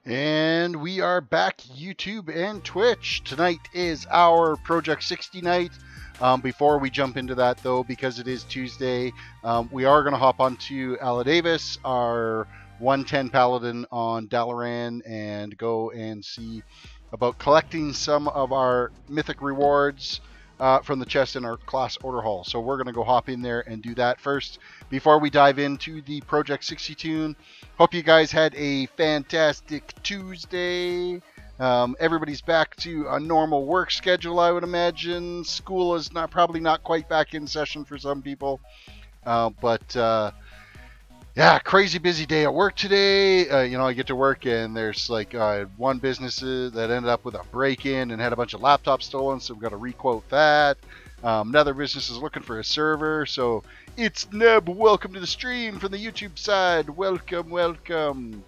And we are back, YouTube and Twitch. Tonight is our Project 60 night. Before we jump into that, though, because it is Tuesday, we are going to hop onto Davis, our 110 Paladin on Dalaran, and go and see about collecting some of our mythic rewards from the chest in our class order hall. So we're going to go hop in there and do that first before we dive into the Project 60 toon. Hope you guys had a fantastic Tuesday. Everybody's back to a normal work schedule, I would imagine. School is probably not quite back in session for some people. Yeah, crazy busy day at work today. I get to work and there's like one business that ended up with a break-in and had a bunch of laptops stolen, so we've got to requote that. Another business is looking for a server, so it's Neb. Welcome to the stream from the YouTube side. Welcome, welcome.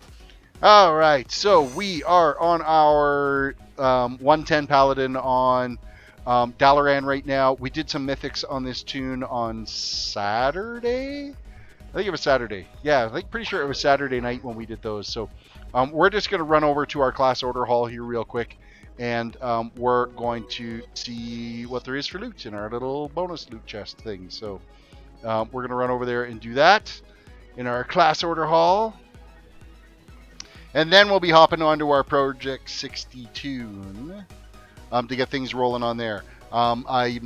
All right, so we are on our 110 Paladin on Dalaran right now. We did some mythics on this toon on Saturday. I think it was Saturday. Yeah, pretty sure it was Saturday night when we did those. So we're just going to run over to our class order hall here real quick, and we're going to see what there is for loot in our little bonus loot chest thing. So we're going to run over there and do that in our class order hall. And then we'll be hopping onto our Project 60 toon to get things rolling on there. I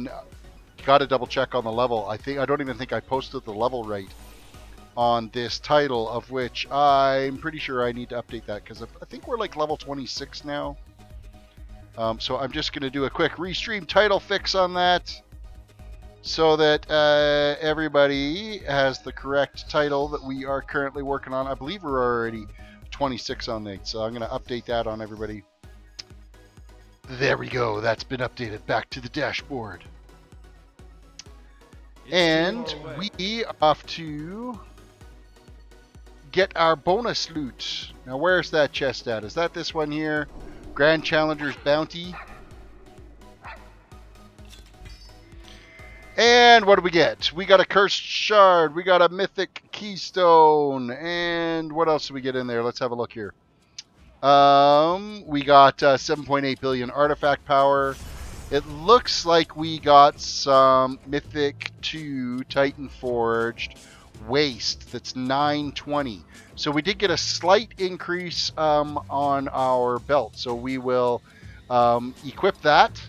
got to double check on the level. I don't even think I posted the level right on this title, of which I'm pretty sure I need to update that because I think we're like level 26 now. So I'm just going to do a quick restream title fix on that so that everybody has the correct title that we are currently working on. I believe we're already 26 on that, so I'm going to update that on everybody. There we go. That's been updated back to the dashboard. And we are off to get our bonus loot. Now, where's that chest at? Is that this one here? Grand Challenger's Bounty. And what do we get? We got a Cursed Shard. We got a Mythic Keystone. And what else do we get in there? Let's have a look here. We got 7.8 billion artifact power. It looks like we got some Mythic 2 Titan Forged Waste. That's 920. So we did get a slight increase on our belt. So we will equip that.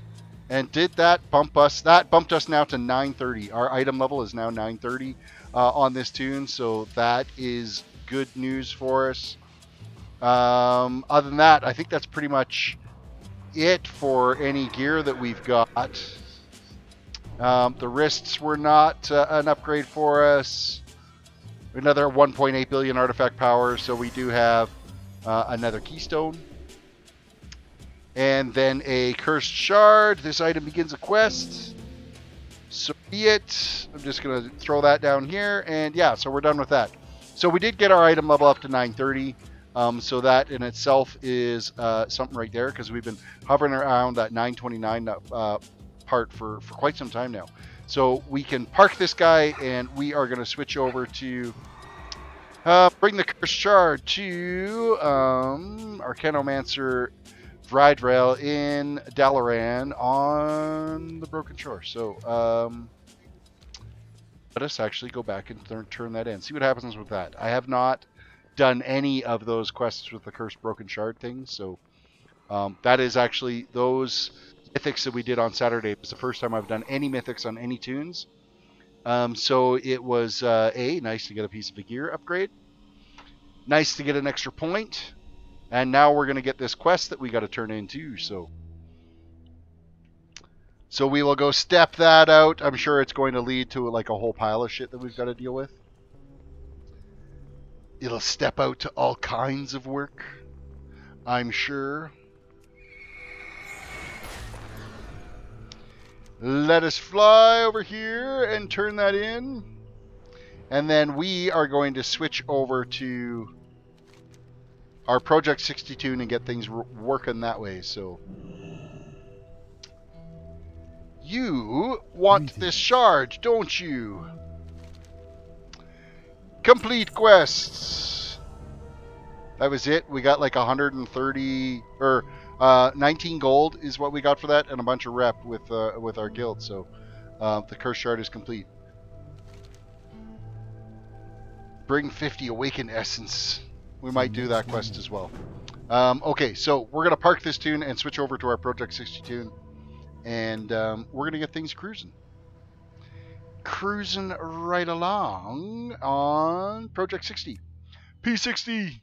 And did that bump us? That bumped us now to 930. Our item level is now 930 on this toon. So that is good news for us. Other than that, I think that's pretty much it for any gear that we've got. The wrists were not an upgrade for us. Another 1.8 billion artifact power, so we do have another keystone. And then a Cursed Shard. This item begins a quest. So be it. I'm just going to throw that down here. And yeah, so we're done with that. So we did get our item level up to 930. So that in itself is something right there, because we've been hovering around that 929 part for quite some time now. So we can park this guy, and we are going to switch over to bring the Cursed Shard to Arcanomancer Vrydrail in Dalaran on the Broken Shore. So let us actually go back and turn that in. See what happens with that. I have not done any of those quests with the Cursed Broken Shard things, so that is actually those mythics that we did on Saturday. It was the first time I've done any mythics on any toons. So it was nice to get a piece of a gear upgrade, nice to get an extra point, and now we're going to get this quest that we got to turn in too. So we will go step that out. I'm sure it's going to lead to like a whole pile of shit that we've got to deal with. It'll step out to all kinds of work, I'm sure. Let us fly over here and turn that in. And then we are going to switch over to our Project 60 toon and get things working that way. So you want this shard, don't you? Complete quests. That was it. We got like 130 or 19 gold is what we got for that, and a bunch of rep with our guild. So the curse shard is complete. Bring 50 awakened essence. We might do that quest as well. Okay, so we're gonna park this toon and switch over to our Project 60 toon, and we're gonna get things cruising. Cruising right along on Project 60. P60.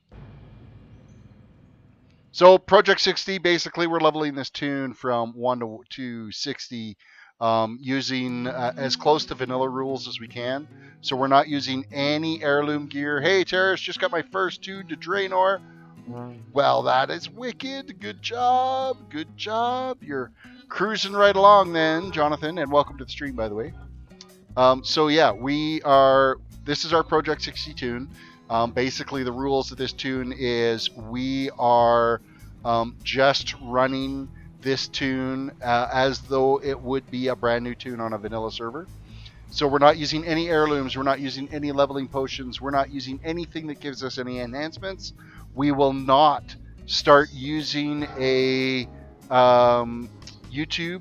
So Project 60, basically we're leveling this toon from 1 to 60 using as close to vanilla rules as we can. So we're not using any heirloom gear. Hey, Terris, just got my first toon to Draenor. Well, that is wicked. Good job. Good job. You're cruising right along then, Jonathan, and welcome to the stream, by the way. So yeah, this is our Project 60 toon. Basically, the rules of this toon is we are just running this toon as though it would be a brand new toon on a vanilla server. So we're not using any heirlooms, we're not using any leveling potions, we're not using anything that gives us any enhancements. We will not start using a YouTube,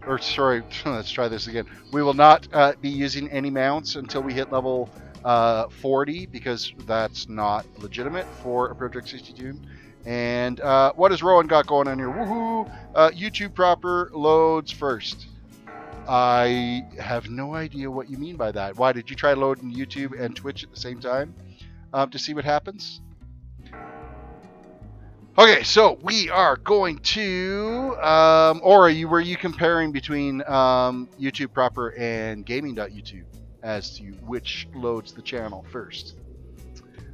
or sorry, let's try this again. We will not be using any mounts until we hit level 40, because that's not legitimate for a Project 62. And what has Rowan got going on here? Woohoo! YouTube proper loads first. I have no idea what you mean by that. Why did you try loading YouTube and Twitch at the same time to see what happens? Okay, so we are going to, were you comparing between YouTube proper and gaming.youtube as to which loads the channel first?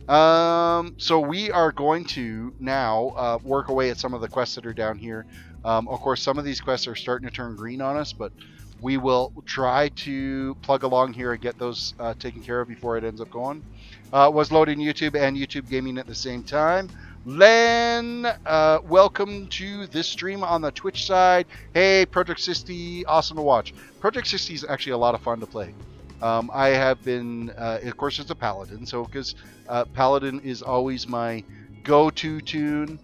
So we are going to now work away at some of the quests that are down here. Of course, some of these quests are starting to turn green on us, but we will try to plug along here and get those taken care of before it ends up going. Was loading YouTube and YouTube Gaming at the same time. Len, welcome to this stream on the Twitch side. Hey, Project 60, awesome to watch. Project 60 is actually a lot of fun to play. I have been, of course, it's a Paladin, so because Paladin is always my go-to toon.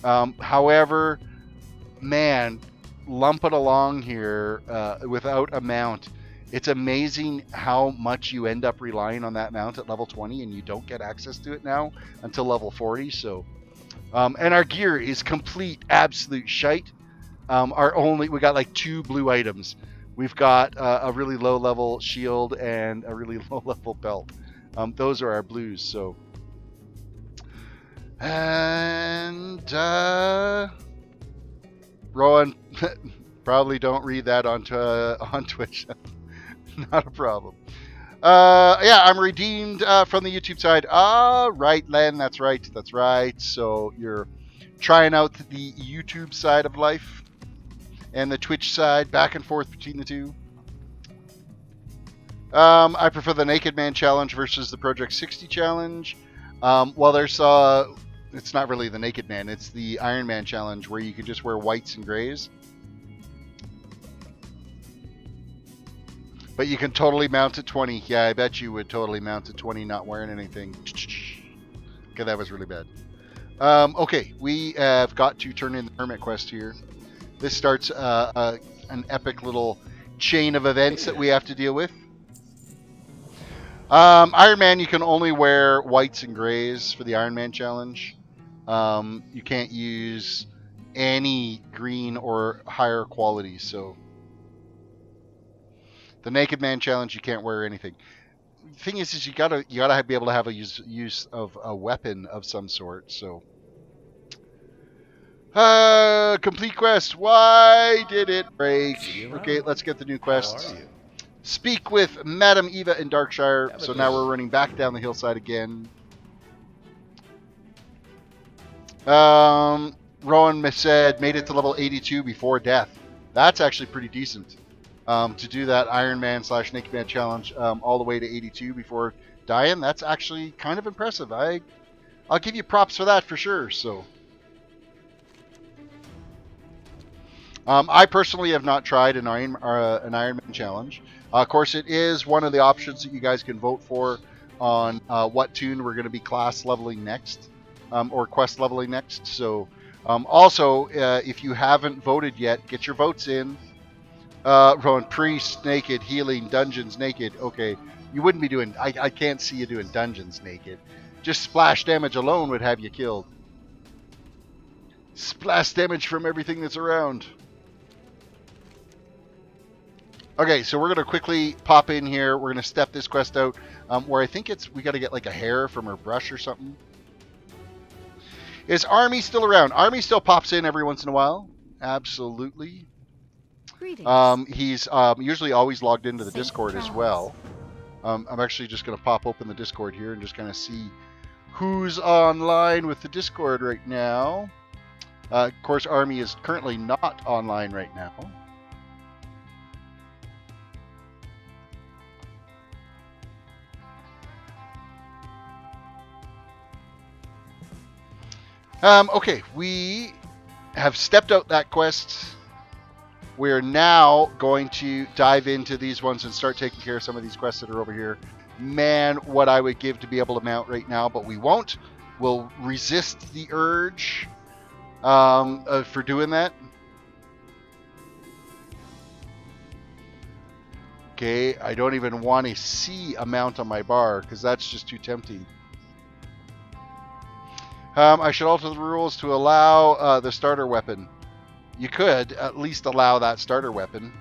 However, man, lump it along here without a mount. It's amazing how much you end up relying on that mount at level 20, and you don't get access to it now until level 40. So, and our gear is complete absolute shite. We got like 2 blue items. We've got a really low level shield and a really low level belt. Those are our blues. So, and Rowan, probably don't read that on Twitch. Not a problem. Yeah, I'm redeemed from the YouTube side. Right, Len, that's right. That's right. So you're trying out the YouTube side of life and the Twitch side, back and forth between the two. I prefer the Naked Man challenge versus the Project 60 challenge. Well, there's it's not really the Naked Man, it's the Iron Man challenge where you can just wear whites and grays. But you can totally mount at 20. Yeah, I bet you would totally mount at 20 not wearing anything. Okay, that was really bad. Okay, we have got to turn in the permit quest here. This starts an epic little chain of events that we have to deal with. Iron Man, you can only wear whites and grays for the Iron Man challenge. You can't use any green or higher qualities, so... The Naked Man challenge, you can't wear anything. The thing is you gotta be able to have a use of a weapon of some sort. So, complete quest. Why did it break? Okay, let's get the new quests. Speak with Madam Eva in Darkshire. So now we're running back down the hillside again. Rowan said made it to level 82 before death. That's actually pretty decent. To do that Iron Man / Naked Man challenge all the way to 82 before dying, that's actually kind of impressive. I'll give you props for that for sure. So, I personally have not tried an Iron Man challenge. Of course, it is one of the options that you guys can vote for on what toon we're going to be class leveling next. or quest leveling next. So also, if you haven't voted yet, get your votes in. Rowan, priests naked, healing, dungeons naked. Okay, you wouldn't be doing, I can't see you doing dungeons naked. Just splash damage alone would have you killed. Splash damage from everything that's around. Okay, so we're going to quickly pop in here. We're going to step this quest out where I think we got to get like a hair from her brush or something. Is Army still around? Army still pops in every once in a while. Absolutely. He's usually always logged into the Discord as well. I'm actually just going to pop open the Discord here and just kind of see who's online with the Discord right now. Of course, Army is currently not online right now. Okay, we have stepped out that quest. We're now going to dive into these ones and start taking care of some of these quests that are over here. Man, what I would give to be able to mount right now, but we won't. We'll resist the urge for doing that. Okay, I don't even want to see a mount on my bar because that's just too tempting. I should alter the rules to allow the starter weapon. You could at least allow that starter weapon.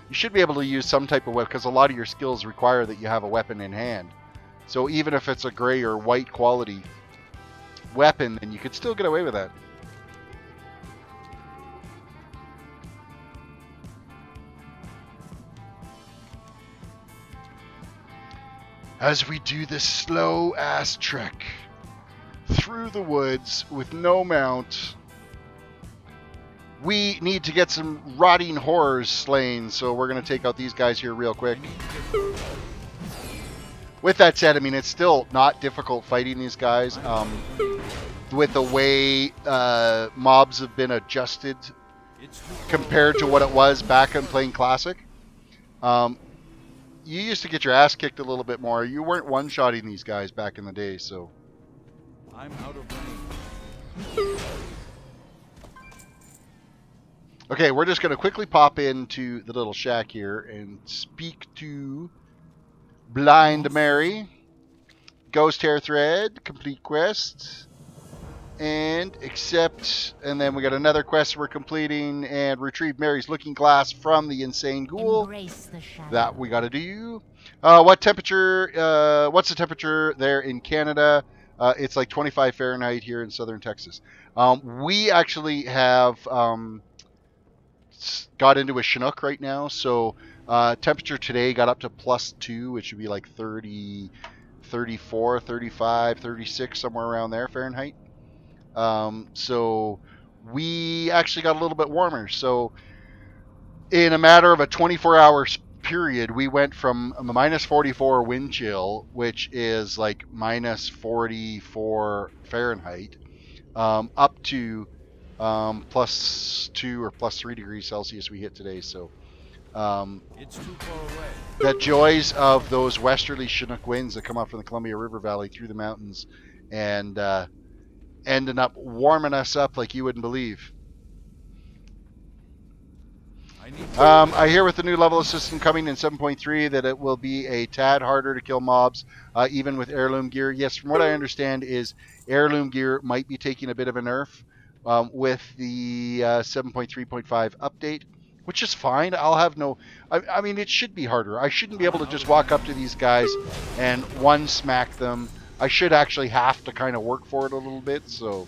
You should be able to use some type of weapon because a lot of your skills require that you have a weapon in hand. So even if it's a gray or white quality weapon, then you could still get away with that. As we do this slow ass trek through the woods with no mount, we need to get some rotting horrors slain, so we're going to take out these guys here real quick. With that said, I mean, it's still not difficult fighting these guys. With the way mobs have been adjusted compared to what it was back in playing Classic. You used to get your ass kicked a little bit more. You weren't one-shotting these guys back in the day, so... I'm out of range. Okay, we're just going to quickly pop into the little shack here and speak to Blind Mary. Ghost Hair Thread, complete quest. And accept. And then we got another quest we're completing. And retrieve Mary's looking glass from the insane ghoul. That we got to do. What temperature? What's the temperature there in Canada? It's like 25 Fahrenheit here in southern Texas. We actually have got into a Chinook right now, so temperature today got up to +2, which would be like 30, 34, 35, 36, somewhere around there Fahrenheit. So we actually got a little bit warmer. So in a matter of a 24-hour period, we went from a -44 wind chill, which is like -44 Fahrenheit, up to +2 or +3 degrees Celsius we hit today. So it's too far away. The joys of those westerly Chinook winds that come up from the Columbia River Valley through the mountains and ending up warming us up like you wouldn't believe. I hear with the new level system coming in 7.3 that it will be a tad harder to kill mobs, even with heirloom gear. Yes, from what I understand is heirloom gear might be taking a bit of a nerf with the 7.3.5 update, which is fine. I'll have no... I mean, it should be harder. I shouldn't be able to just walk up to these guys and one-smack them. I should actually have to kind of work for it a little bit, so...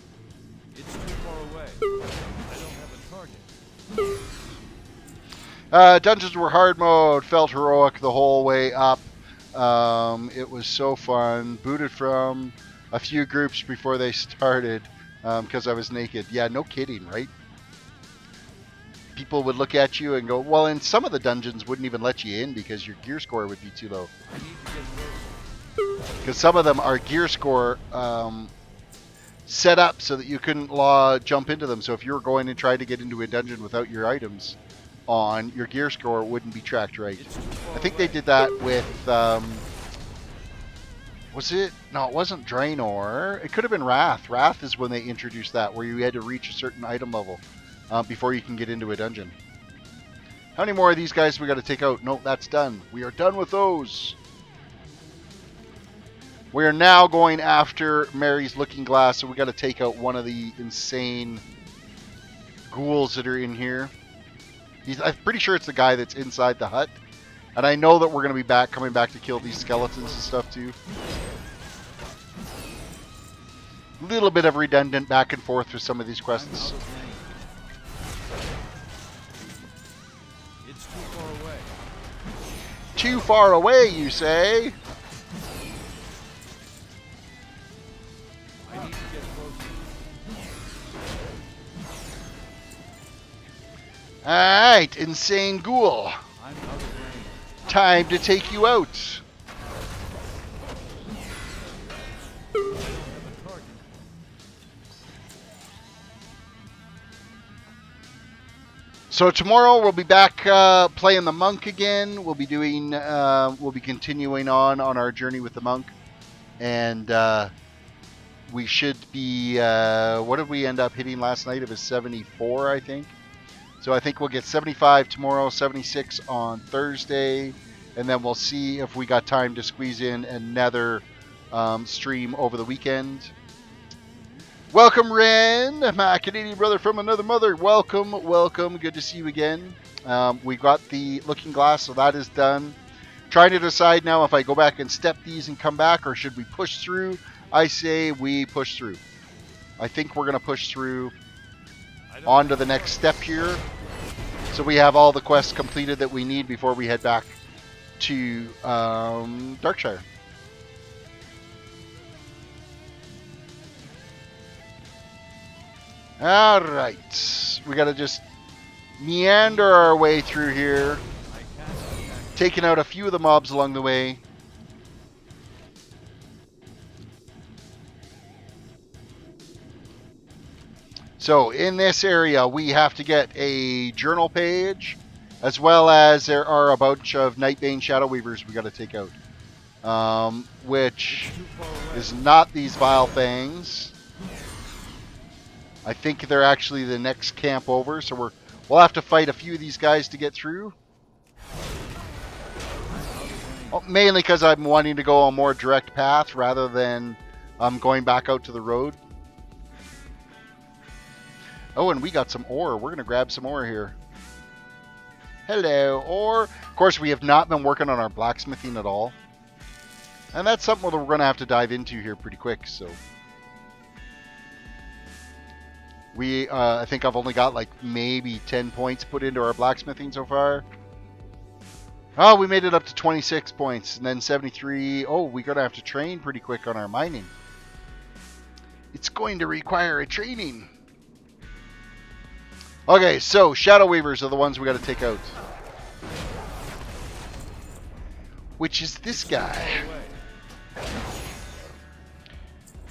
It's too far away. I don't have a target. Dungeons were hard mode. Felt heroic the whole way up. It was so fun. Booted from a few groups before they started because I was naked. Yeah, no kidding, right? People would look at you and go, well, and some of the dungeons wouldn't even let you in because your gear score would be too low. Because some of them are gear score set up so that you couldn't jump into them. So if you were going and trying to get into a dungeon without your items on, your gear score wouldn't be tracked right. I think they did that with Was it? No, it wasn't Draenor. It could have been Wrath. Wrath is when they introduced that, where you had to reach a certain item level before you can get into a dungeon. How many more of these guys we got to take out? Nope, that's done. We are done with those. We are now going after Mary's Looking Glass, so we got to take out one of the insane ghouls that are in here. I'm pretty sure it's the guy that's inside the hut. And I know that we're going to be coming back to kill these skeletons and stuff too. A little bit of redundant back and forth with some of these quests. It's too far away. Too far away, you say? I need to get closer. Alright, insane ghoul. I'm out of range. Time to take you out. So tomorrow we'll be back playing the monk again. We'll be doing, we'll be continuing on our journey with the monk, and we should be. What did we end up hitting last night? It was 74, I think. So I think we'll get 75 tomorrow, 76 on Thursday, and then we'll see if we got time to squeeze in another stream over the weekend. Welcome, Ren, my Canadian brother from another mother. Welcome, welcome. Good to see you again. We got the Looking Glass, so that is done. Trying to decide now if I go back and step these and come back, or should we push through? I say we push through. I think we're going to push through on to the next step here, so we have all the quests completed that we need before we head back to Darkshire. Alright, we gotta just meander our way through here, taking out a few of the mobs along the way. So in this area we have to get a journal page, as well as there are a bunch of Nightbane Shadow Weavers we got to take out, which is not these vile things. I think they're actually the next camp over, so we'll have to fight a few of these guys to get through. Well, mainly because I'm wanting to go a more direct path rather than going back out to the road. Oh, and we got some ore. We're going to grab some ore here. Hello, ore. Of course, we have not been working on our blacksmithing at all. And that's something that we're going to have to dive into here pretty quick, so. I think I've only got like maybe 10 points put into our blacksmithing so far. Oh, we made it up to 26 points, and then 73. Oh, we're going to have to train pretty quick on our mining. It's going to require a training. Okay, so Shadow Weavers are the ones we got to take out. Which is this guy.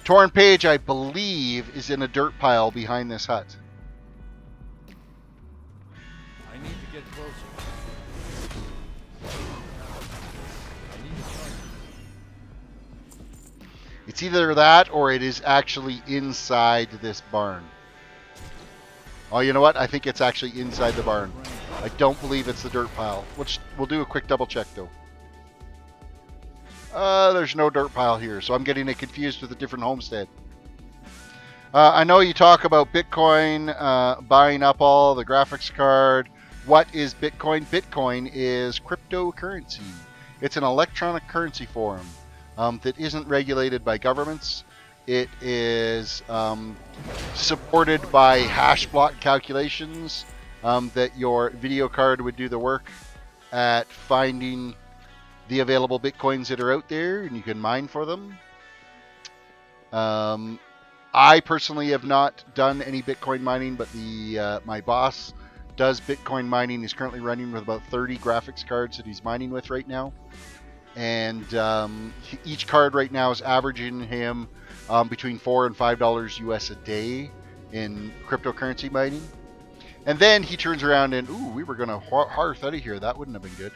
Torn Page, I believe, is in a dirt pile behind this hut. I need to get closer. It's either that or it is actually inside this barn. Oh, you know what? I think it's actually inside the barn. I don't believe it's the dirt pile. We'll do a quick double check, though. There's no dirt pile here, so I'm getting it confused with a different homestead. I know you talk about Bitcoin, buying up all the graphics card. What is Bitcoin? Bitcoin is cryptocurrency. It's an electronic currency form that isn't regulated by governments. It is supported by hash block calculations that your video card would do the work at finding the available Bitcoins that are out there, and you can mine for them. I personally have not done any Bitcoin mining, but my boss does Bitcoin mining. He's currently running with about 30 graphics cards that he's mining with right now. And each card right now is averaging him between $4 and $5 US a day in cryptocurrency mining. And then he turns around and, ooh, we were going to hearth out of here. That wouldn't have been good.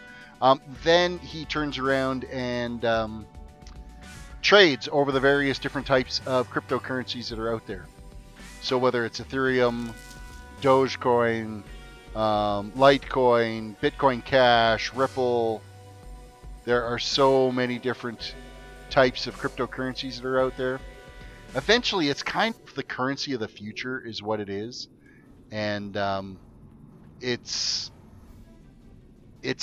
Then he turns around and trades over the various different types of cryptocurrencies that are out there. So whether it's Ethereum, Dogecoin, Litecoin, Bitcoin Cash, Ripple, there are so many different types of cryptocurrencies that are out there. Eventually, it's kind of the currency of the future is what it is. And it's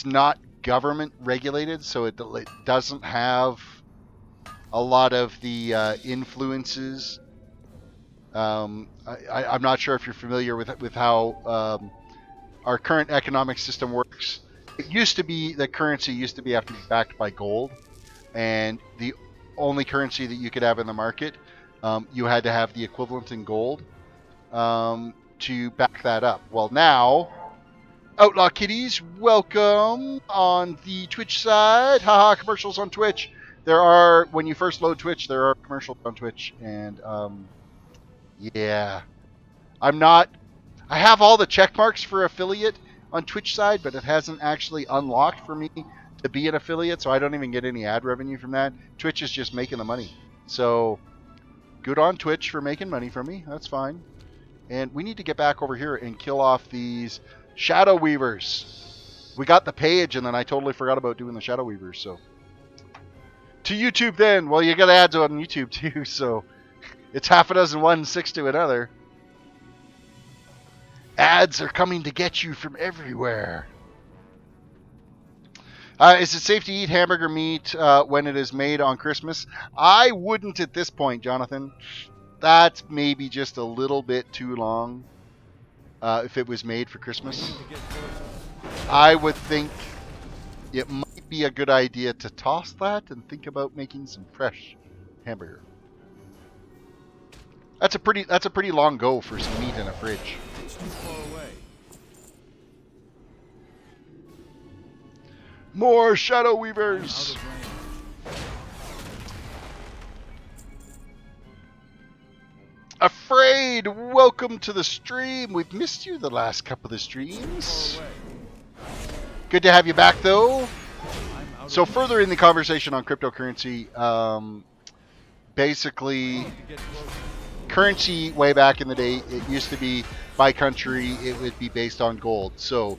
not government regulated, so it doesn't have a lot of the influences. I'm not sure if you're familiar with how our current economic system works. It used to be that currency used to have to be backed by gold, and the only currency that you could have in the market, you had to have the equivalent in gold to back that up. Well, now, Outlaw Kitties, welcome on the Twitch side. Haha, commercials on Twitch. There are, when you first load Twitch, there are commercials on Twitch, and yeah, I have all the check marks for affiliate on Twitch side, but it hasn't actually unlocked for me to be an affiliate, so I don't even get any ad revenue from that. Twitch is just making the money. So good on Twitch for making money from me. That's fine. And we need to get back over here and kill off these Shadow Weavers. We got the page, and then I totally forgot about doing the Shadow Weavers. So to YouTube then. Well, you got ads on YouTube too, so it's half a dozen one, six to another. Ads are coming to get you from everywhere. Is it safe to eat hamburger meat when it is made on Christmas? I wouldn't at this point, Jonathan. That's maybe just a little bit too long if it was made for Christmas. I would think it might be a good idea to toss that and think about making some fresh hamburger. That's a pretty long go for some meat in a fridge. It's too far away. More Shadow Weavers! Afraid, welcome to the stream. We've missed you the last couple of the streams. Good to have you back, though. So further in the conversation on cryptocurrency, basically, currency way back in the day, it used to be by country, it would be based on gold. So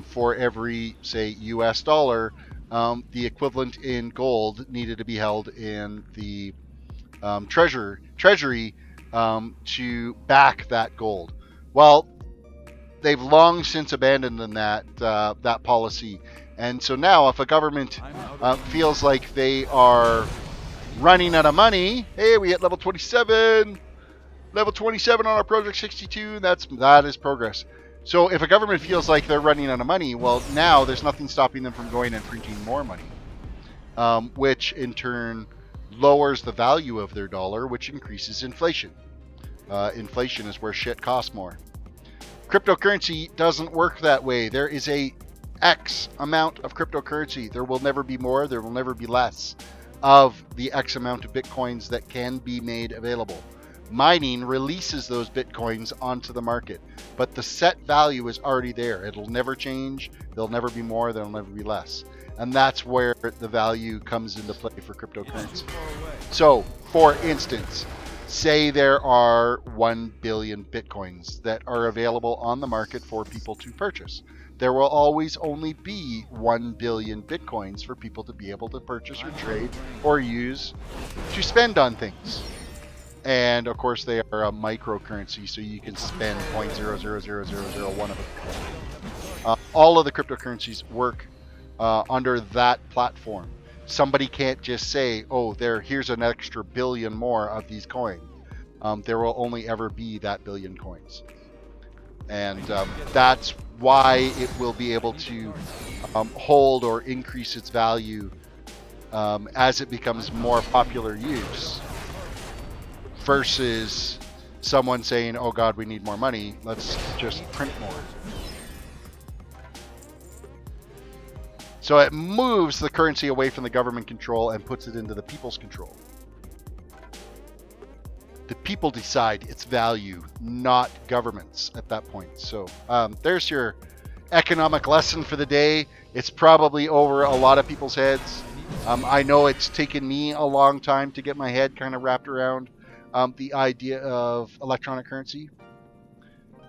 for every, say, US dollar, the equivalent in gold needed to be held in the treasury to back that gold. Well, they've long since abandoned that policy. And so now if a government feels like they are running out of money, hey, we hit level 27. Level 27 on our Project 62, that is progress. So if a government feels like they're running out of money, well, now there's nothing stopping them from going and printing more money, which in turn lowers the value of their dollar, which increases inflation. Inflation is where shit costs more. Cryptocurrency doesn't work that way. There is a X amount of cryptocurrency. There will never be more. There will never be less of the X amount of Bitcoins that can be made available. Mining releases those Bitcoins onto the market, but the set value is already there. It'll never change. There'll never be more. There'll never be less. And that's where the value comes into play for cryptocurrency. So, for instance, say there are 1 billion Bitcoins that are available on the market for people to purchase. There will always only be 1 billion Bitcoins for people to be able to purchase or trade or use to spend on things. And of course they are a microcurrency, so you can spend 0.000001 of it. All of the cryptocurrencies work under that platform. Somebody can't just say, oh, here's an extra billion more of these coins. There will only ever be that billion coins. And that's why it will be able to hold or increase its value as it becomes more popular use. Versus someone saying, oh God, we need more money, let's just print more. So it moves the currency away from the government control and puts it into the people's control. The people decide its value, not governments at that point. So there's your economic lesson for the day. It's probably over a lot of people's heads. I know it's taken me a long time to get my head kind of wrapped around the idea of electronic currency.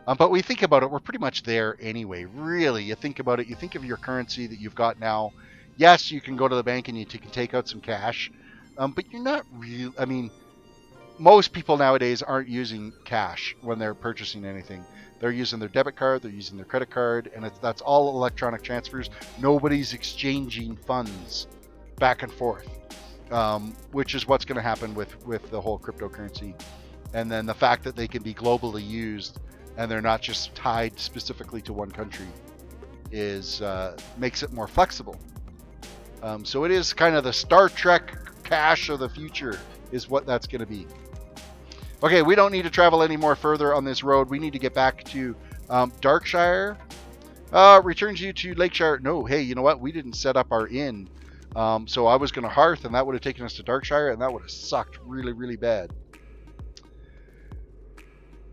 But we think about it, we're pretty much there anyway. Really, you think about it, you think of your currency that you've got now. Yes, you can go to the bank and you can take out some cash, but you're not real. I mean, most people nowadays aren't using cash when they're purchasing anything. They're using their debit card, they're using their credit card, and that's all electronic transfers. Nobody's exchanging funds back and forth, which is what's going to happen with the whole cryptocurrency. And then the fact that they can be globally used and they're not just tied specifically to one country is makes it more flexible. So it is kind of the Star Trek cash of the future is what that's going to be. Okay, we don't need to travel any more further on this road. We need to get back to Darkshire. Returns you to Lakeshire. No, hey, you know what? We didn't set up our inn. So I was going to Hearth, and that would have taken us to Darkshire, and that would have sucked really, really bad.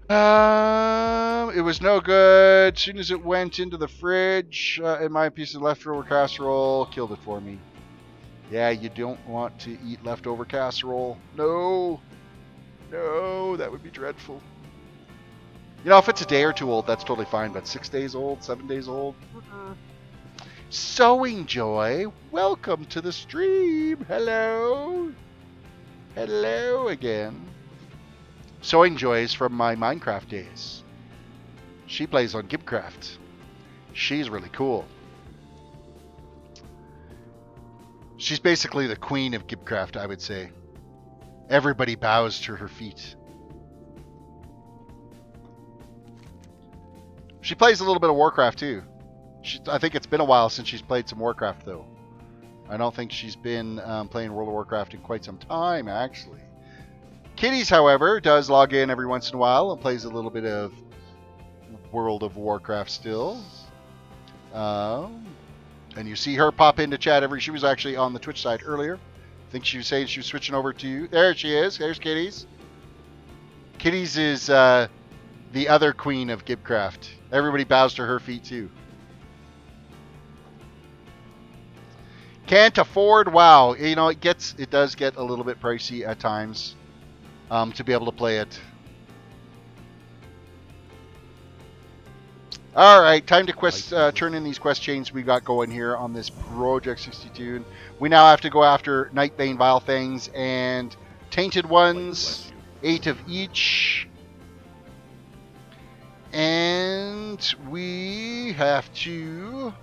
It was no good. As soon as it went into the fridge, in my piece of leftover casserole, killed it for me. Yeah, you don't want to eat leftover casserole. No. No, that would be dreadful. You know, if it's a day or two old, that's totally fine. But 6 days old, 7 days old. Sewing Joy, welcome to the stream. Hello. Hello again. Sewing Joy is from my Minecraft days. She plays on Gibcraft. She's really cool. She's basically the queen of Gibcraft, I would say. Everybody bows to her feet. She plays a little bit of Warcraft too. I think it's been a while since she's played some Warcraft though. I don't think she's been playing World of Warcraft in quite some time actually. Kitties, however, does log in every once in a while and plays a little bit of World of Warcraft still. And you see her pop into chat she was actually on the Twitch side earlier. I think she was saying she was switching over to... There she is. There's Kitties. Kitties is the other queen of Gibcraft. Everybody bows to her feet too. Can't afford WoW. You know, it does get a little bit pricey at times to be able to play it. All right, time to turn in these quest chains we got going here on this Project 62. We now have to go after Nightbane, Vile Things, and Tainted Ones, 8 of each. And we have to...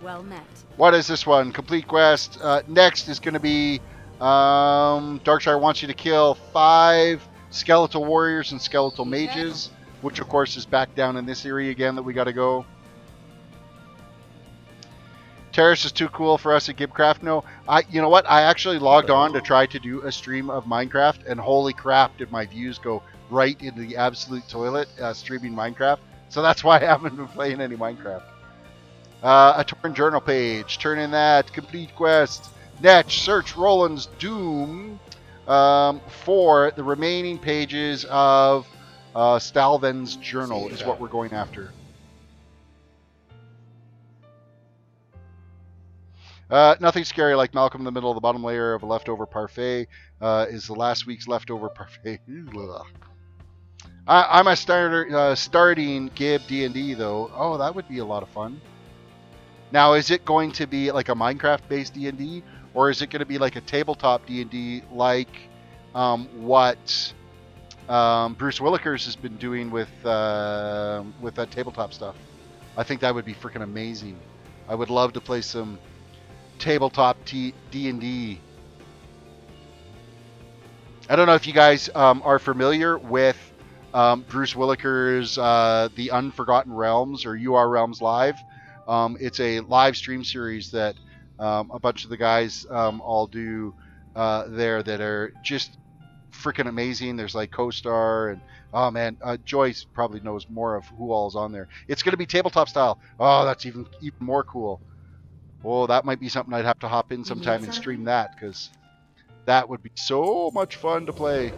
Well met. What is this one? Complete quest. Next is going to be Darkshire wants you to kill 5 skeletal warriors and skeletal mages, which of course is back down in this area again that we got to go. Terrace is too cool for us at Gibcraft. No, you know what? I actually logged on to try to do a stream of Minecraft, and holy crap, did my views go right into the absolute toilet streaming Minecraft. So that's why I haven't been playing any Minecraft. A torn journal page. Turn in that. Complete quest. Next, search Roland's Doom for the remaining pages of Stalven's journal is what we're going after. Nothing scary like Malcolm in the middle of the bottom layer of a leftover parfait is the last week's leftover parfait. I'm a starting Gib D&D though. Oh, that would be a lot of fun. Now, is it going to be like a Minecraft-based D&D, or is it going to be like a tabletop D&D like what Bruce Willikers has been doing with that tabletop stuff? I think that would be freaking amazing. I would love to play some tabletop D&D. I don't know if you guys are familiar with Bruce Willikers' The Unforgotten Realms or UR Realms Live. It's a live stream series that a bunch of the guys all do there that are just freaking amazing. There's like Co-Star and oh man, Joyce probably knows more of who all is on there. It's going to be tabletop style. Oh, that's even more cool. Oh, that might be something I'd have to hop in sometime and stream that, because that would be so much fun to play.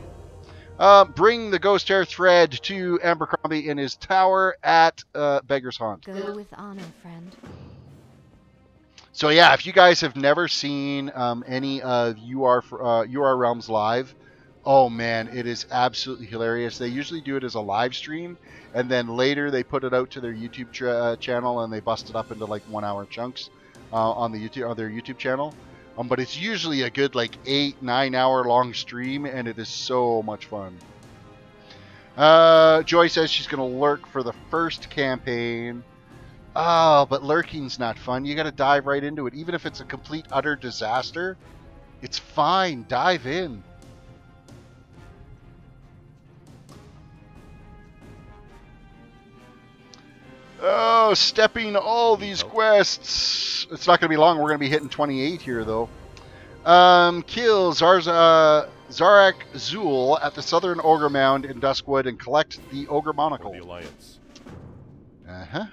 Bring the Ghost Hair thread to Abercrombie in his tower at Beggar's Haunt. Go with honor, friend. So yeah, if you guys have never seen any of UR Realms live, oh man, it is absolutely hilarious. They usually do it as a live stream, and then later they put it out to their YouTube channel, and they bust it up into like 1 hour chunks on their YouTube channel. But it's usually a good like 8-9 hour long stream, and it is so much fun. Joy says she's gonna lurk for the first campaign. Oh, but lurking's not fun. You gotta dive right into it. Even if it's a complete, utter disaster, it's fine. Dive in. Oh, stepping all these quests. It's not gonna be long. We're gonna be hitting 28 here, though. Kill Zarak Zul at the Southern Ogre Mound in Duskwood and collect the Ogre Monocle. The Alliance. Uh-huh.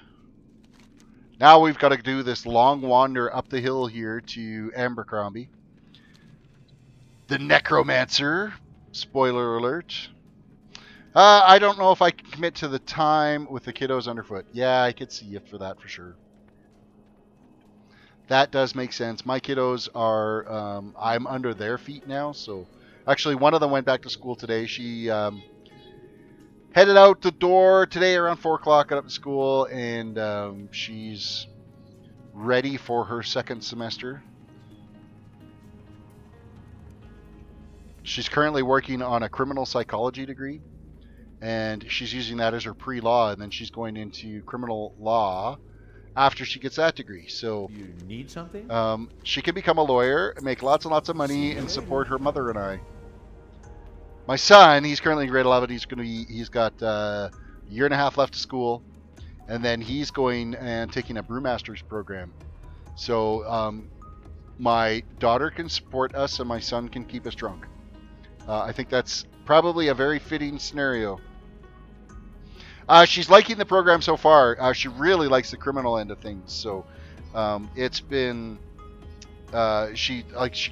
Now we've got to do this long wander up the hill here to Abercrombie. The Necromancer. Spoiler alert. I don't know if I can commit to the time with the kiddos underfoot. Yeah, I could see you for that for sure. That does make sense. My kiddos are, I'm under their feet now. So actually one of them went back to school today. She headed out the door today around 4 o'clock, got up to school, and she's ready for her second semester. She's currently working on a criminal psychology degree, and she's using that as her pre-law, and then she's going into criminal law after she gets that degree. So You need something? she can become a lawyer, make lots and lots of money, and support her mother and I. My son, he's currently in grade 11. He's got a year and a half left of school, and then he's going and taking a brewmaster's program. So my daughter can support us, and my son can keep us drunk. I think that's probably a very fitting scenario. She's liking the program so far. She really likes the criminal end of things. So it's been she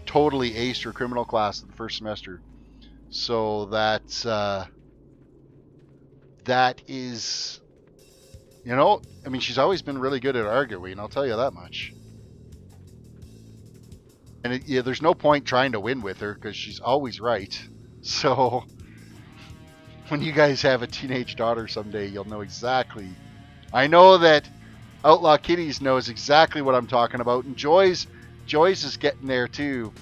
totally aced her criminal class in the first semester. So that's that is, you know, I mean, she's always been really good at arguing, I'll tell you that much. And yeah, there's no point trying to win with her because she's always right. So when you guys have a teenage daughter someday, you'll know exactly. I know that Outlaw Kitties knows exactly what I'm talking about, and Joy's is getting there too.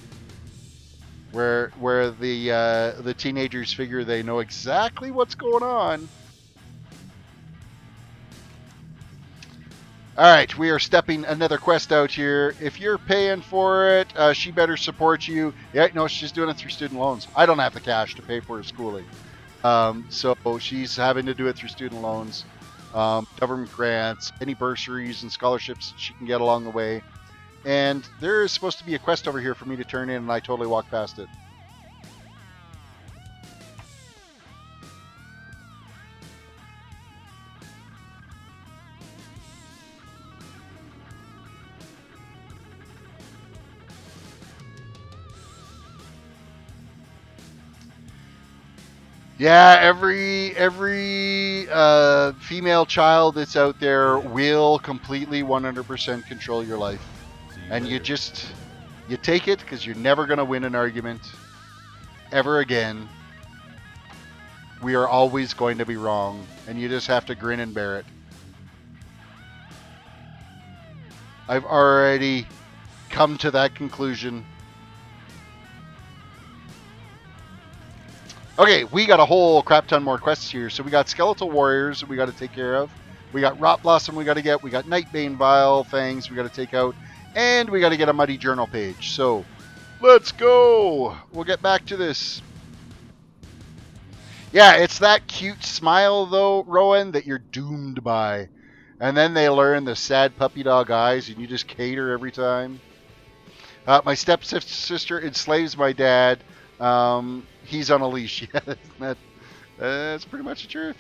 Where the teenagers figure they know exactly what's going on. Alright, we are stepping another quest out here. If you're paying for it, she better support you. Yeah, no, she's doing it through student loans. I don't have the cash to pay for her schooling. So she's having to do it through student loans, government grants, any bursaries and scholarships that she can get along the way. And there is supposed to be a quest over here for me to turn in, and I totally walked past it. Yeah, every female child that's out there will completely 100% control your life. And you take it because you're never going to win an argument ever again. We are always going to be wrong, and you just have to grin and bear it. I've already come to that conclusion. Okay, we got a whole crap ton more quests here. So we got Skeletal Warriors we got to take care of. We got Rot Blossom we got to get. We got Nightbane Vile Fangs we got to take out. And we got to get a Muddy Journal page. So, let's go. We'll get back to this. Yeah, it's that cute smile, though, Rowan, that you're doomed by. And then they learn the sad puppy dog eyes, and you just cater every time. My stepsister enslaves my dad. He's on a leash. Yeah, that's pretty much the truth.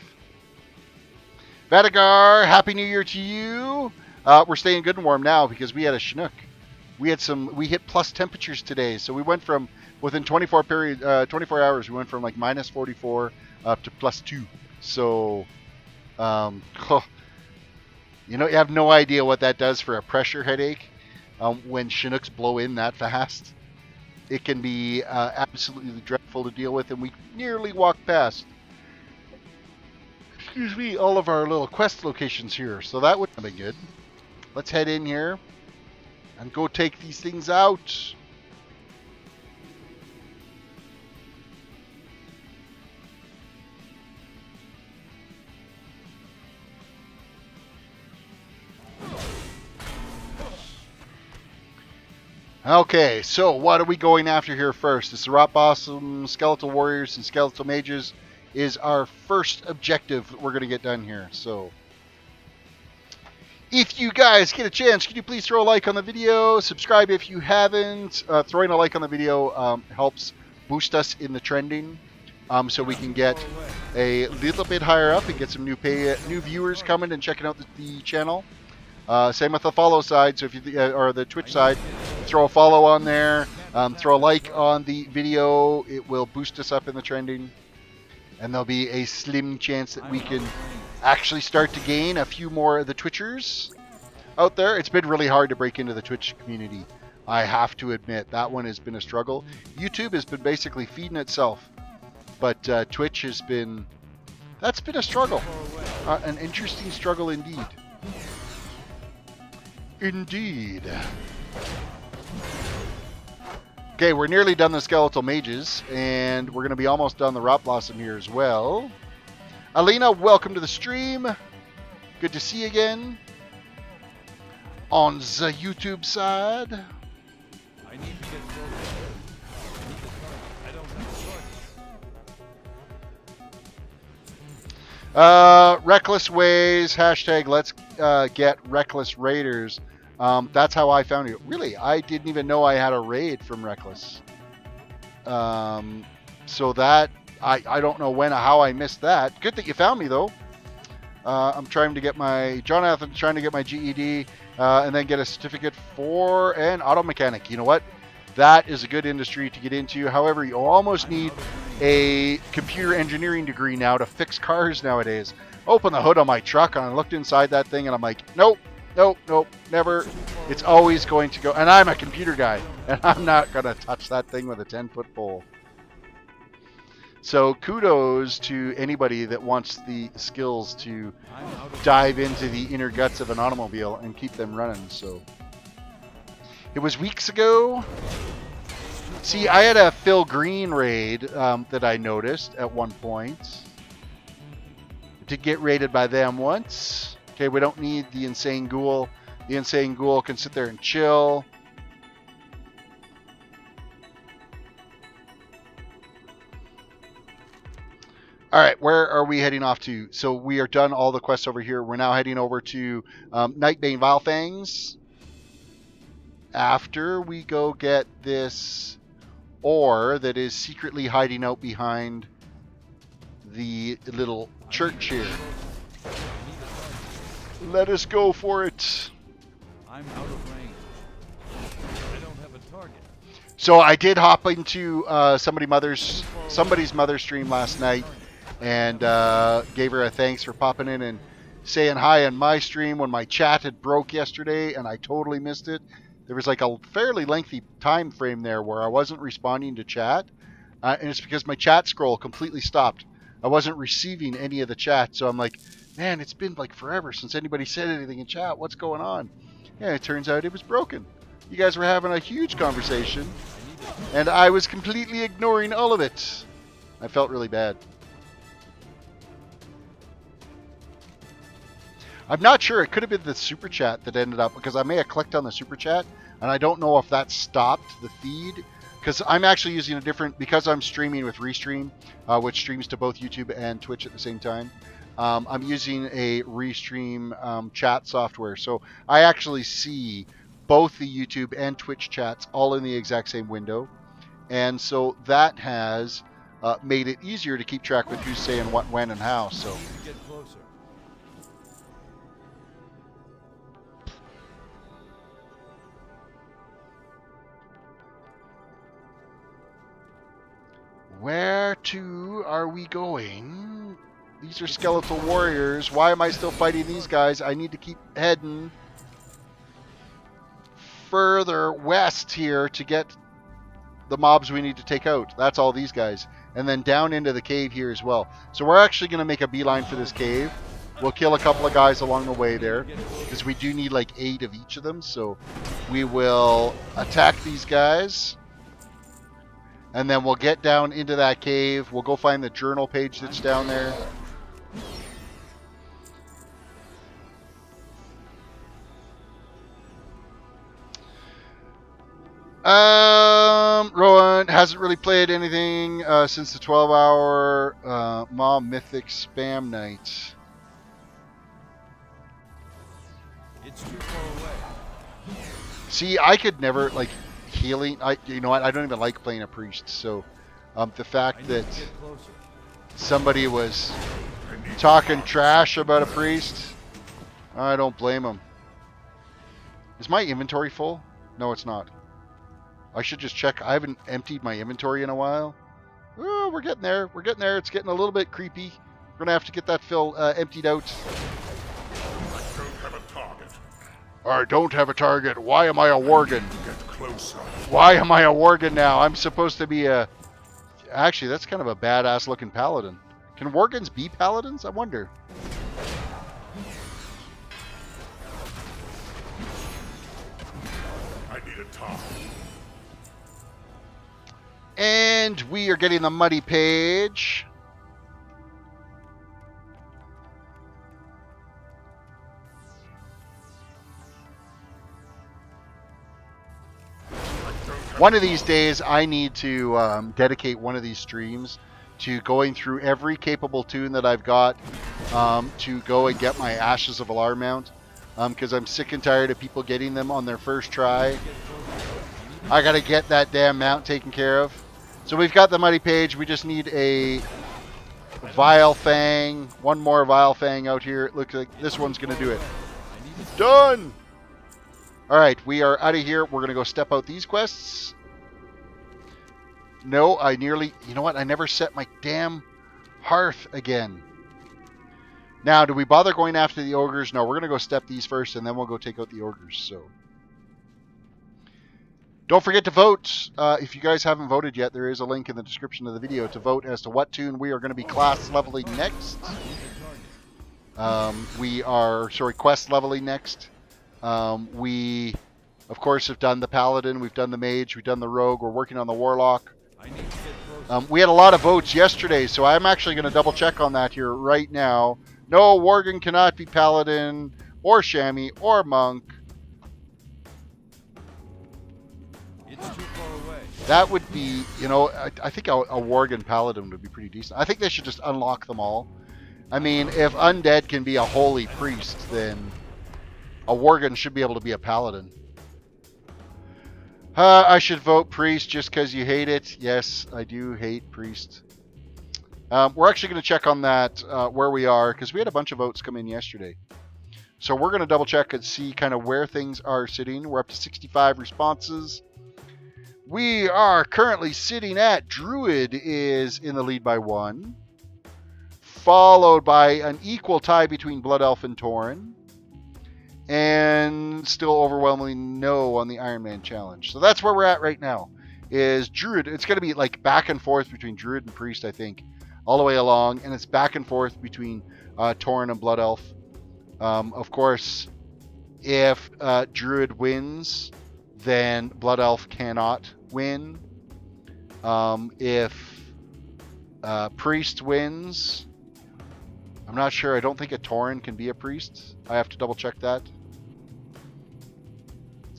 Vadagar, Happy New Year to you. We're staying good and warm now because we had a Chinook. We hit plus temperatures today, so we went from within 24 hours. We went from like minus 44 up to plus 2. So, you know, you have no idea what that does for a pressure headache. when Chinooks blow in that fast. It can be absolutely dreadful to deal with, and we nearly walked past, excuse me, all of our little quest locations here, so that wouldn't have been good. Let's head in here and go take these things out. Okay, so what are we going after here first? It's the Rot Blossom, Skeletal Warriors, and Skeletal Mages is our first objective that we're going to get done here. So, if you guys get a chance, can you please throw a like on the video? Subscribe if you haven't. Throwing a like on the video helps boost us in the trending, so we can get a little bit higher up and get some new viewers coming and checking out the channel. Same with the follow side. So if you or the Twitch side, throw a follow on there. Throw a like on the video. It will boost us up in the trending, and there'll be a slim chance that we can actually start to gain a few more of the Twitchers out there. It's been really hard to break into the Twitch community. I have to admit that one has been a struggle. YouTube has been basically feeding itself, but Twitch has been a struggle, an interesting struggle indeed. Indeed. Okay, we're nearly done the Skeletal Mages, and we're going to be almost done the Rot Blossom here as well. Alina, welcome to the stream. Good to see you again. On the YouTube side. I need to get closer. I don't have a target. Reckless Ways, hashtag let's get Reckless Raiders. That's how I found you. Really, I didn't even know I had a raid from Reckless. So that, I don't know how I missed that. Good that you found me, though. I'm trying to get my, Jonathan's trying to get my GED, and then get a certificate for an auto mechanic. You know what? That is a good industry to get into. However, you almost need a computer engineering degree now to fix cars nowadays. Open the hood on my truck, and I looked inside that thing, and I'm like, nope, nope, nope, never. It's always going to go. And I'm a computer guy, and I'm not going to touch that thing with a 10-foot pole. So kudos to anybody that wants the skills to dive into the inner guts of an automobile and keep them running. So it was weeks ago. See, I had a Phil Green raid that I noticed at one point. To get raided by them once. Okay, we don't need the Insane Ghoul. The Insane Ghoul can sit there and chill. Alright, where are we heading off to? So we are done all the quests over here. We're now heading over to Nightbane Vilefangs. After we go get this ore that is secretly hiding out behind the little church here. Let us go for it. I'm out of range. I don't have a target. So I did hop into somebody's mother stream last night, and gave her a thanks for popping in and saying hi on my stream when my chat had broke yesterday, and I totally missed it. There was like a fairly lengthy time frame there where I wasn't responding to chat, and it's because my chat scroll completely stopped. I wasn't receiving any of the chat, so I'm like, man, it's been like forever since anybody said anything in chat. What's going on? Yeah, it turns out it was broken. You guys were having a huge conversation, and I was completely ignoring all of it. I felt really bad. I'm not sure. It could have been the super chat that ended up, because I may have clicked on the super chat, and I don't know if that stopped the feed. Because I'm actually using a different, because I'm streaming with Restream, which streams to both YouTube and Twitch at the same time. I'm using a Restream chat software. So I actually see both the YouTube and Twitch chats all in the exact same window. And so that has made it easier to keep track with who's saying what, when, and how. So Get closer. where to are we going? These are skeletal warriors. Why am I still fighting these guys? I need to keep heading further west here to get the mobs we need to take out. That's all these guys. And then down into the cave here as well. So we're actually going to make a beeline for this cave. We'll kill a couple of guys along the way there, because we do need like 8 of each of them. So we will attack these guys. And then we'll get down into that cave. We'll go find the journal page that's down there. Rowan hasn't really played anything since the 12-hour Mom Mythic Spam Night. It's too far away. See, I could never, like, healing. You know what? I don't even like playing a priest. So, the fact that somebody was talking trash about a priest, I don't blame him. Is my inventory full? No, it's not. I should just check. I haven't emptied my inventory in a while. Oh, we're getting there. We're getting there. It's getting a little bit creepy. We're going to have to get that emptied out. I don't have a target. Why am I a Worgen? Get closer. Why am I a Worgen now? I'm supposed to be a... Actually, that's kind of a badass looking Paladin. Can Worgens be Paladins? I wonder. I need a top. And we are getting the muddy page. One of these days, I need to dedicate one of these streams to going through every capable toon that I've got to go and get my Ashes of Alar mount, because I'm sick and tired of people getting them on their first try. I got to get that damn mount taken care of. So we've got the muddy page. We just need a Vile Fang. One more Vile Fang out here. It looks like this one's going to do it. Done! Alright, we are out of here. We're going to go step out these quests. No, I nearly... You know what? I never set my damn hearth again. Now, do we bother going after the ogres? No, we're going to go step these first, and then we'll go take out the ogres. So, don't forget to vote. If you guys haven't voted yet, there is a link in the description of the video to vote as to what toon we are going to be class leveling next. Quest leveling next. We, of course, have done the Paladin, we've done the Mage, we've done the Rogue, we're working on the Warlock. We had a lot of votes yesterday, so I'm actually going to double check on that here right now. No, Worgen cannot be Paladin, or Chamois, or Monk. It's too far away. That would be, you know, I think a Worgen Paladin would be pretty decent. I think they should just unlock them all. I mean, if Undead can be a holy priest, then a Worgen should be able to be a Paladin. I should vote Priest just because you hate it. Yes, I do hate Priest. We're actually going to check on that where we are, because we had a bunch of votes come in yesterday. So we're going to double check and see kind of where things are sitting. We're up to 65 responses. We are currently sitting at Druid is in the lead by 1. Followed by an equal tie between Blood Elf and Tauren. And still overwhelmingly no on the Iron Man challenge. So that's where we're at right now. Is Druid. It's going to be like back and forth between Druid and Priest, I think. All the way along. And it's back and forth between Tauren and Blood Elf. Of course, if Druid wins, then Blood Elf cannot win. If Priest wins... I'm not sure. I don't think a Tauren can be a priest. I have to double check that.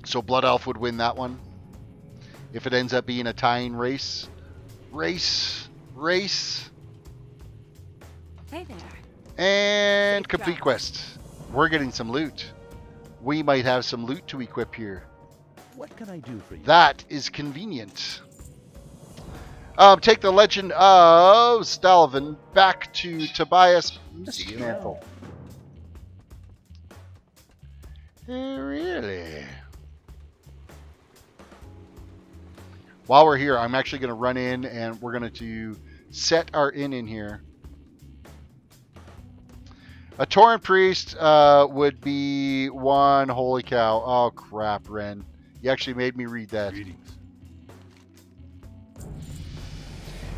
So Blood Elf would win that one. If it ends up being a tying race. Race. Hey there. And complete quest. We're getting some loot. We might have some loot to equip here. What can I do for you? That is convenient. Take the Legend of Stalvin back to Tobias Mantle. Really? While we're here, I'm actually going to run in and we're going to set our inn in here. A Tauren Priest would be one. Holy cow. Oh, crap, Ren. You actually made me read that. Greetings.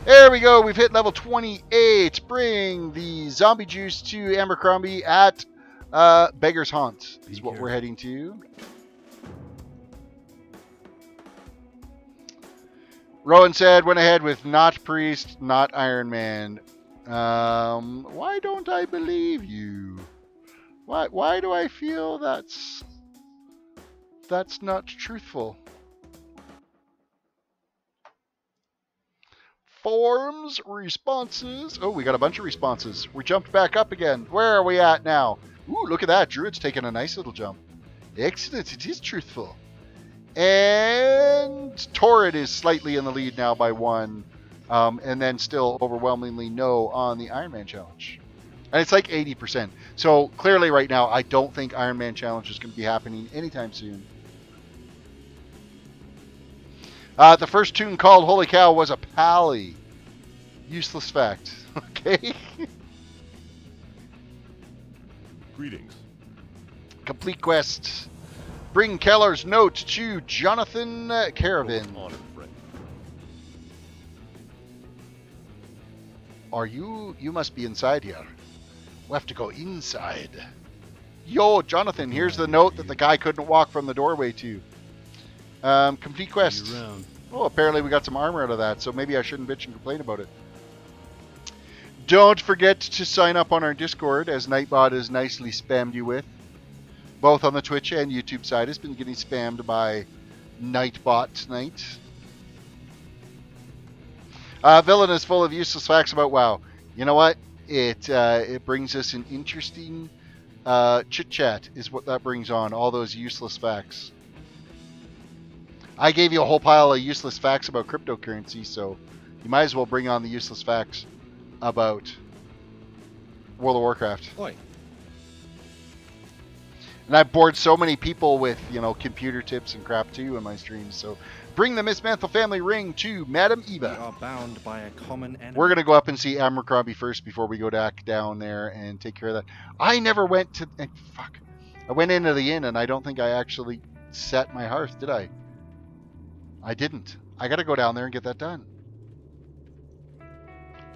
There we go. We've hit level 28. Bring the zombie juice to Abercrombie at Beggar's Haunt is what we're heading to. Rowan said, went ahead with not Priest, not Iron Man. Why don't I believe you? Why do I feel that's not truthful? Forms, responses. Oh, we got a bunch of responses. We jumped back up again. Where are we at now? Ooh, look at that. Druid's taking a nice little jump. Excellent. It is truthful. And Torrid is slightly in the lead now by 1. And then still overwhelmingly no on the Iron Man Challenge. And it's like 80%. So clearly right now, I don't think Iron Man Challenge is going to be happening anytime soon. The first toon called Holy Cow was a pally. Useless fact. Okay. Greetings. Complete quest. Bring Keller's note to Jonathan Caravan. Honor, friend. Are you? You must be inside here. We'll have to go inside. Yo, Jonathan, here's the note that the guy couldn't walk from the doorway to. Complete quest. Oh, apparently we got some armor out of that, so maybe I shouldn't bitch and complain about it. Don't forget to sign up on our Discord, as Nightbot has nicely spammed you with. Both on the Twitch and YouTube side. It's been getting spammed by Nightbot tonight. Villain is full of useless facts about WoW. You know what? It brings us an interesting chit-chat, is what that brings on. All those useless facts. I gave you a whole pile of useless facts about cryptocurrency, so you might as well bring on the useless facts about World of Warcraft. Oi. And I've bored so many people with, you know, computer tips and crap too in my streams. So bring the Miss Mantle family ring to Madam Eva. We are bound by a common enemy. We're going to go up and see Abercrombie first before we go back down there and take care of that. I never went to... Fuck. I went into the inn and I don't think I actually set my hearth, did I? I didn't. I got to go down there and get that done.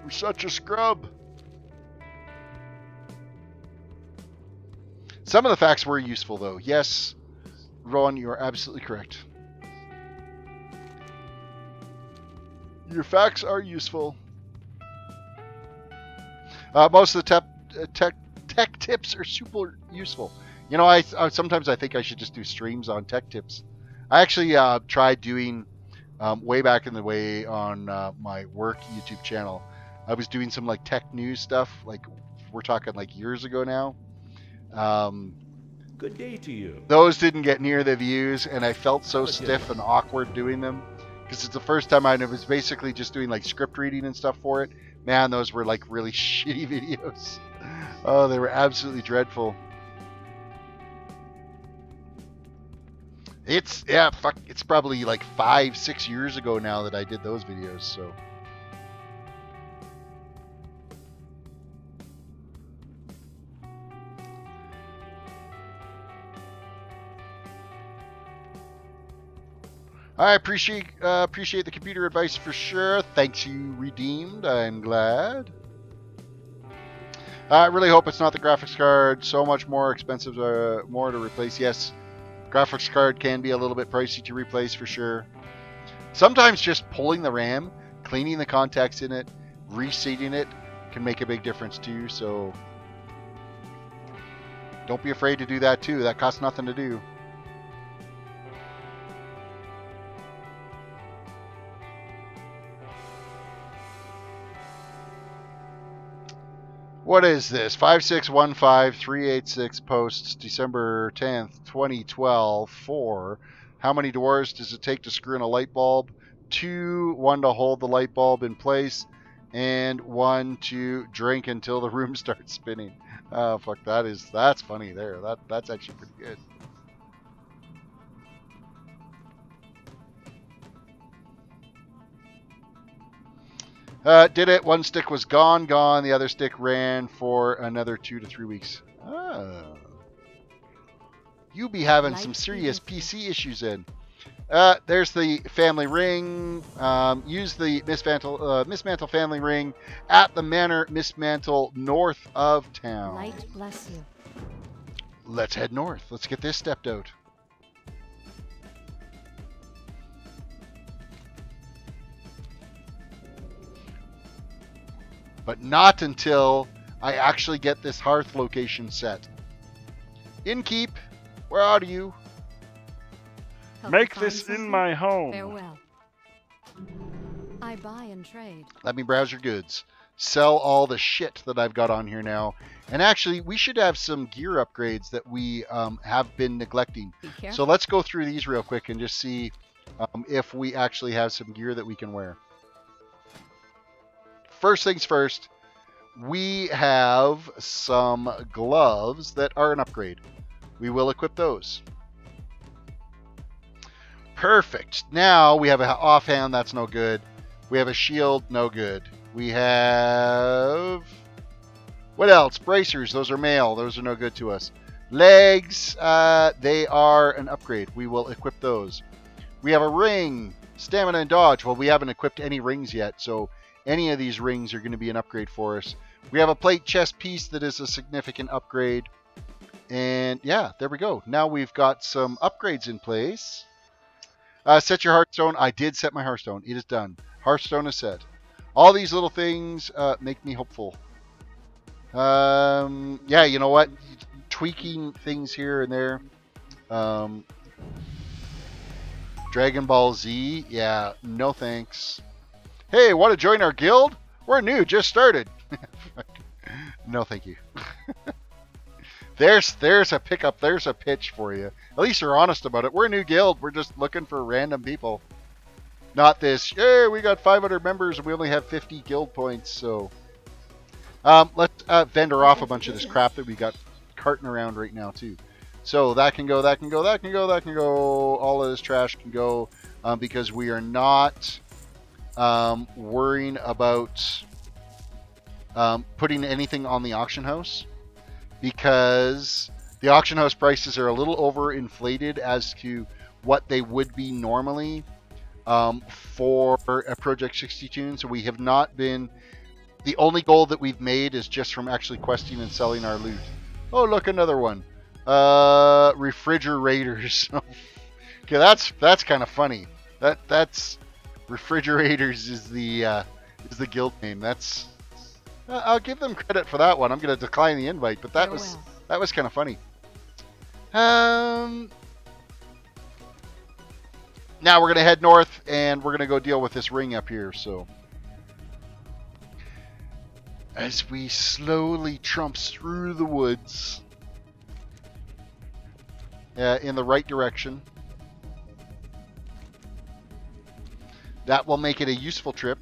We're such a scrub. Some of the facts were useful, though. Yes, Ron, you are absolutely correct. Your facts are useful. Most of the tech tips are super useful. You know, I sometimes I think I should just do streams on tech tips. I actually tried doing way back in the way on my work YouTube channel. I was doing some like tech news stuff. Like we're talking like years ago now. Good day to you. Those didn't get near the views, and I felt so stiff and awkward doing them because it's the first time I was basically just doing like script reading and stuff for it. Man, those were like really shitty videos. Oh, they were absolutely dreadful. It's it's probably like 5-6 years ago now that I did those videos, so. I appreciate the computer advice for sure. Thanks, you redeemed. I'm glad. I really hope it's not the graphics card. So much more expensive, more to replace. Yes, graphics card can be a little bit pricey to replace for sure. Sometimes just pulling the RAM, cleaning the contacts in it, reseating it can make a big difference too. So don't be afraid to do that too. That costs nothing to do. What is this? 5615386 posts December 10th, 2012 for how many dwarves does it take to screw in a light bulb? 2, 1 to hold the light bulb in place, and 1 to drink until the room starts spinning. Oh fuck, that's funny there. That's actually pretty good. Did it. 1 stick was gone. The other stick ran for another 2 to 3 weeks. Oh. You be having some serious PC issues in. There's the family ring. Use the Mismantle family ring at the Manor Mismantle north of town. Light bless you. Let's head north. Let's get this stepped out. But not until I actually get this hearth location set. Innkeep, where are you? Help Make find this in something? my home. Farewell. I buy and trade. Let me browse your goods. Sell all the shit that I've got on here now. And actually, we should have some gear upgrades that we have been neglecting. Be careful. So let's go through these real quick and just see if we actually have some gear that we can wear. First things first, we have some gloves that are an upgrade. We will equip those. Perfect. Now we have an offhand, that's no good. We have a shield, no good. We have... What else? Bracers, those are mail. Those are no good to us. Legs, they are an upgrade. We will equip those. We have a ring, stamina and dodge. Well, we haven't equipped any rings yet, so any of these rings are going to be an upgrade for us. We have a plate chest piece that is a significant upgrade. And yeah, there we go. Now we've got some upgrades in place. Set your Hearthstone. I did set my Hearthstone. It is done. Hearthstone is set. All these little things make me hopeful. Yeah, you know what? Tweaking things here and there. Dragon Ball Z. Yeah, no thanks. Hey, want to join our guild? We're new, just started. No, thank you. There's a pickup. There's a pitch for you. At least you're honest about it. We're a new guild. We're just looking for random people. Not this, hey, we got 500 members and we only have 50 guild points. So let's vendor off a bunch of this crap that we got carting around right now too. So that can go, that can go, that can go, that can go. All of this trash can go because we are not worrying about putting anything on the auction house, because the auction house prices are a little overinflated as to what they would be normally for a Project 62. So we have not been, the only goal that we've made is just from actually questing and selling our loot. Oh, look, another one. Refrigerators. Okay, that's kind of funny. That's refrigerators is the guild name. That's I'll give them credit for that one. I'm going to decline the invite, but that was kind of funny. Now we're going to head north and we're going to go deal with this ring up here. So as we slowly trump through the woods in the right direction, that will make it a useful trip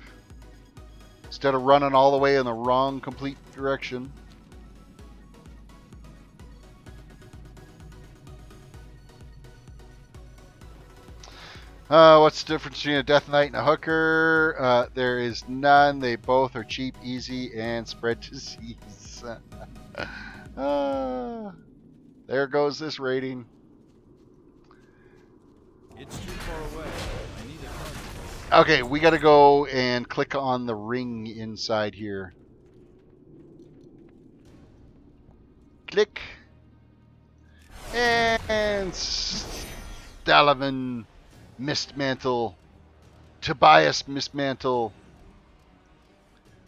instead of running all the way in the wrong complete direction. What's the difference between a Death Knight and a hooker? There is none. They both are cheap, easy, and spread disease. There goes this rating. It's too far away. I need a target. Okay, we got to go and click on the ring inside here. Click. And Stalavan Mistmantle. Tobias Mistmantle.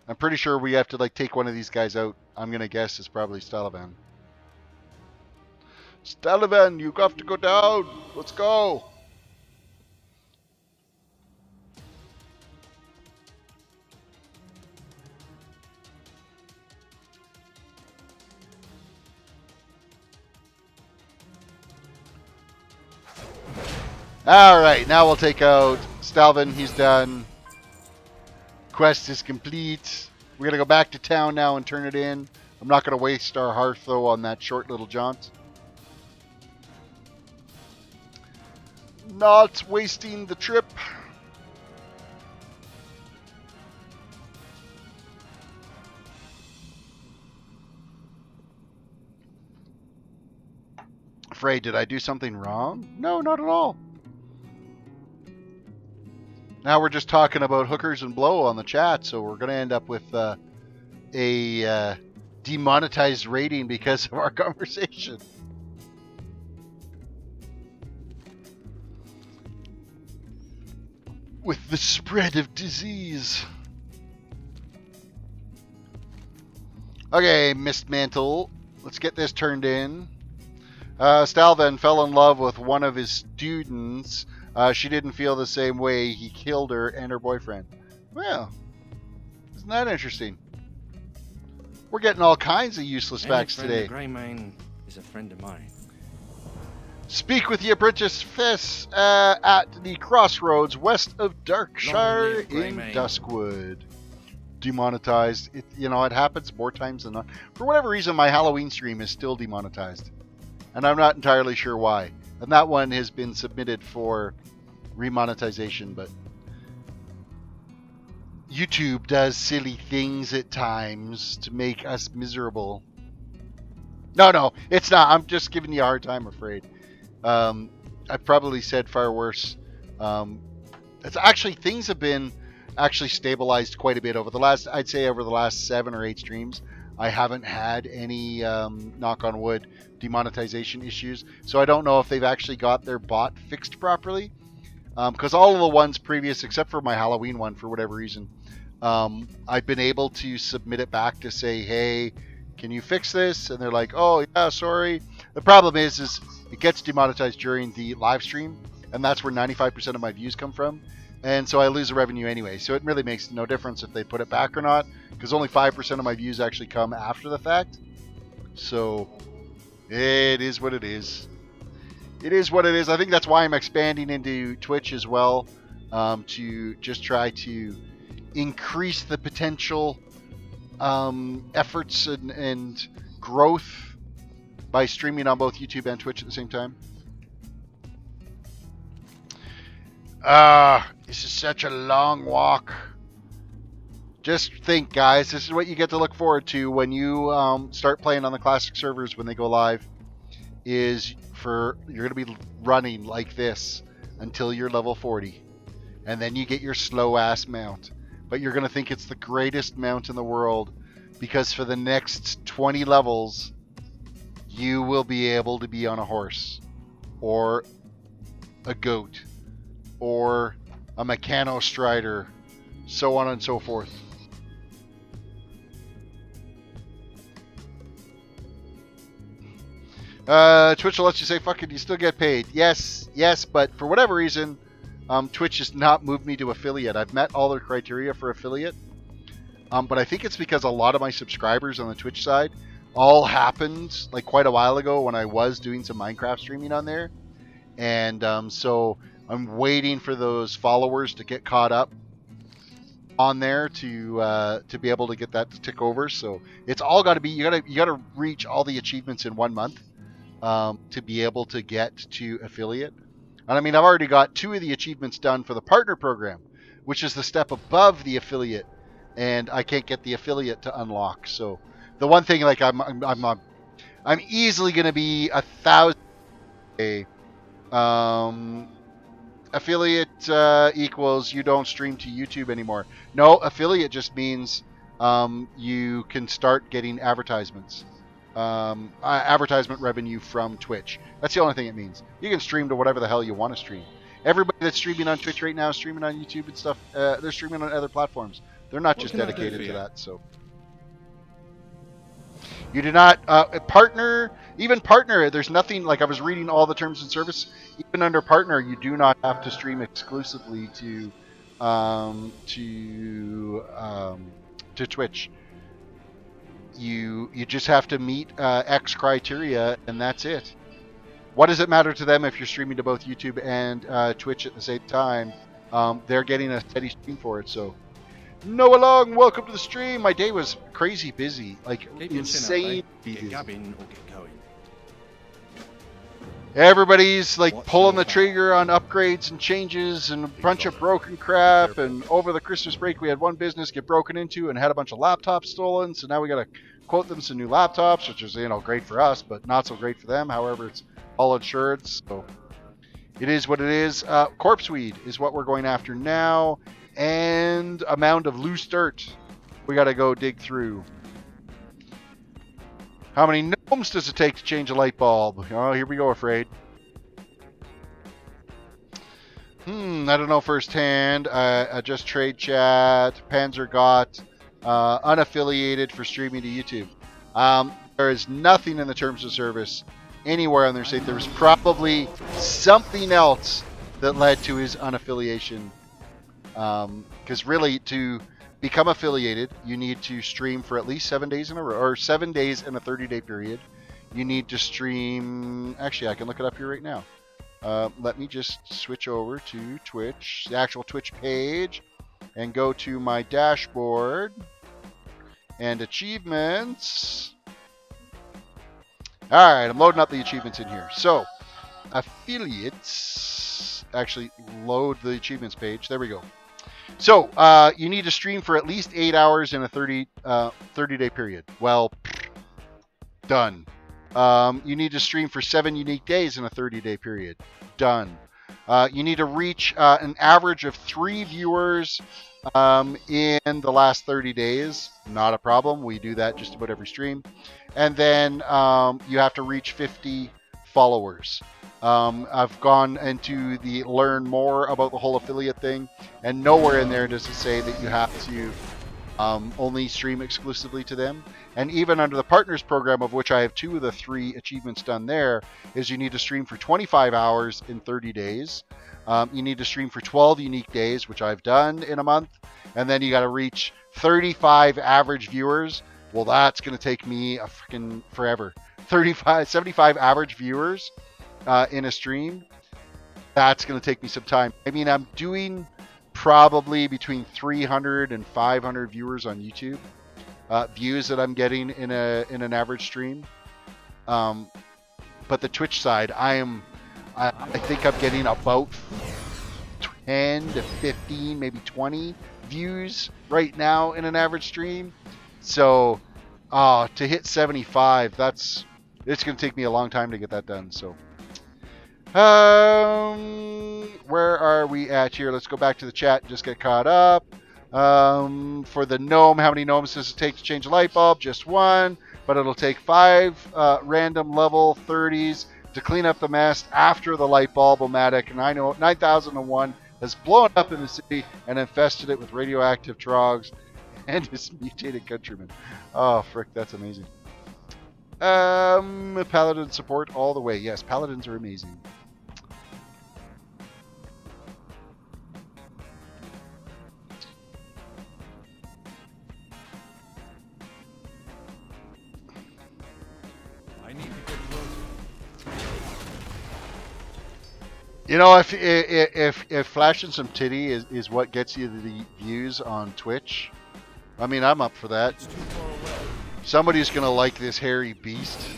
I'm pretty sure we have to like take one of these guys out. I'm going to guess it's probably Stalavan. Stalavan, you have to go down. Let's go. Alright, now we'll take out Stalvin. He's done. Quest is complete. We're going to go back to town now and turn it in. I'm not going to waste our hearth, though, on that short little jaunt. Not wasting the trip. Afraid, did I do something wrong? No, not at all. Now we're just talking about hookers and blow on the chat, so we're going to end up with a demonetized rating because of our conversation. With the spread of disease. Okay, Mist Mantle. Let's get this turned in. Stalvan fell in love with one of his students. She didn't feel the same way. He killed her and her boyfriend. Well, isn't that interesting? We're getting all kinds of useless facts today. Greymane is a friend of mine. Speak with the apprentice Fess at the crossroads west of Darkshire in Duskwood. Demonetized. It happens more times than not. For whatever reason, my Halloween stream is still demonetized. And I'm not entirely sure why. And that one has been submitted for remonetization, but YouTube does silly things at times to make us miserable. No, it's not. I'm just giving you a hard time, I'm afraid. I've probably said far worse. It's actually, things have been actually stabilized quite a bit over the last 7 or 8 streams. I haven't had any, knock on wood, demonetization issues. So I don't know if they've actually got their bot fixed properly. Because all of the ones previous, except for my Halloween one, for whatever reason, I've been able to submit it back to say, hey, can you fix this? And they're like, oh, yeah, sorry. The problem is it gets demonetized during the live stream, and that's where 95% of my views come from. And so I lose the revenue anyway. So it really makes no difference if they put it back or not, because only 5% of my views actually come after the fact. So it is what it is. It is what it is. I think that's why I'm expanding into Twitch as well, to just try to increase the potential efforts and growth by streaming on both YouTube and Twitch at the same time. This is such a long walk. Just think, guys, this is what you get to look forward to when you start playing on the classic servers when they go live. You're going to be running like this until you're level 40, and then you get your slow ass mount. But you're going to think it's the greatest mount in the world, because for the next 20 levels, you will be able to be on a horse, or a goat, or a mechanostrider, so on and so forth. Twitch will let you say, fuck it, you still get paid. Yes, but for whatever reason, Twitch has not moved me to affiliate. I've met all their criteria for affiliate, but I think it's because a lot of my subscribers on the Twitch side all happened like quite a while ago when I was doing some Minecraft streaming on there. And so I'm waiting for those followers to get caught up on there to be able to get that to tick over. So it's all got to be, you gotta reach all the achievements in 1 month to be able to get to affiliate. And I mean, I've already got 2 of the achievements done for the partner program, which is the step above the affiliate, and I can't get the affiliate to unlock. So the one thing, like, I'm easily going to be 1,000. Affiliate equals you don't stream to YouTube anymore. No, affiliate just means you can start getting advertisements. Advertisement revenue from Twitch. That's the only thing it means. You can stream to whatever the hell you want to stream. Everybody that's streaming on Twitch right now is streaming on YouTube and stuff. They're streaming on other platforms. They're not just dedicated to that. So you do not partner. Even partner, there's nothing, like, I was reading all the terms and service. Even under partner, you do not have to stream exclusively to Twitch. You just have to meet X criteria, and that's it. What does it matter to them if you're streaming to both YouTube and Twitch at the same time? They're getting a steady stream for it. So, Noah Long, welcome to the stream. My day was crazy busy, like insane busy. Get gabbing or get going. Everybody's like pulling the trigger on upgrades and changes and a bunch of broken crap. And over the Christmas break, we had one business get broken into and had a bunch of laptops stolen. So now we got to quote them some new laptops, which is, great for us, but not so great for them. However, it's all insured. So It is what it is. Corpse weed is what we're going after now. And a mound of loose dirt we got to go dig through. How many gnomes does it take to change a light bulb? Oh, here we go, afraid. I don't know firsthand. Just trade chat. Panzer got unaffiliated for streaming to YouTube. There is nothing in the terms of service anywhere on their site. There was probably something else that led to his unaffiliation. Because really, to become affiliated, you need to stream for at least 7 days in a row, or 7 days in a 30-day period. You need to stream. Actually, I can look it up here right now. Let me just switch over to Twitch, the actual Twitch page, and go to my dashboard and achievements. All right, I'm loading up the achievements in here. So, affiliates, actually load the achievements page. There we go. So, you need to stream for at least 8 hours in a 30-day period. Well, done. You need to stream for 7 unique days in a 30-day period. Done. You need to reach an average of 3 viewers in the last 30 days. Not a problem. We do that just about every stream. And then you have to reach 50 followers. I've gone into the learn more about the whole affiliate thing, and nowhere in there does it say that you have to only stream exclusively to them. And even under the partners program, of which I have 2 of the 3 achievements done there, is you need to stream for 25 hours in 30 days. You need to stream for 12 unique days, which I've done in a month. And then you got to reach 35 average viewers. Well, that's going to take me a freaking forever. 75 average viewers in a stream. That's going to take me some time. I mean, I'm doing probably between 300 and 500 viewers on YouTube. Views that I'm getting in an average stream. But the Twitch side, I think I'm getting about 10 to 15, maybe 20 views right now in an average stream. So to hit 75, it's going to take me a long time to get that done. So where are we at here? Let's go back to the chat and just get caught up. For the gnome, how many gnomes does it take to change a light bulb? Just 1, but it'll take 5 random level 30s to clean up the mess after the light bulb-o-matic 9001 has blown up in the city and infested it with radioactive trogs and his mutated countrymen. Oh, frick, that's amazing. Paladin support all the way. Yes, paladins are amazing. You know, if flashing some titty is what gets you the views on Twitch, I mean, I'm up for that. Somebody's gonna like this hairy beast.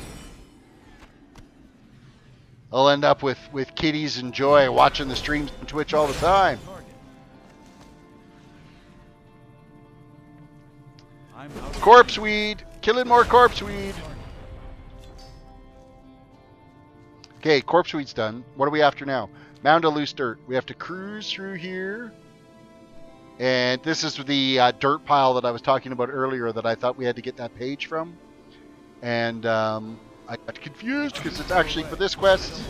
I'll end up with kitties and joy watching the streams on Twitch all the time. Corpse weed, killing more corpse weed. Okay, corpse weed's done. What are we after now? Mound of loose dirt. We have to cruise through here. And this is the dirt pile that I was talking about earlier that I thought we had to get that page from. And I got confused because it's actually for this quest.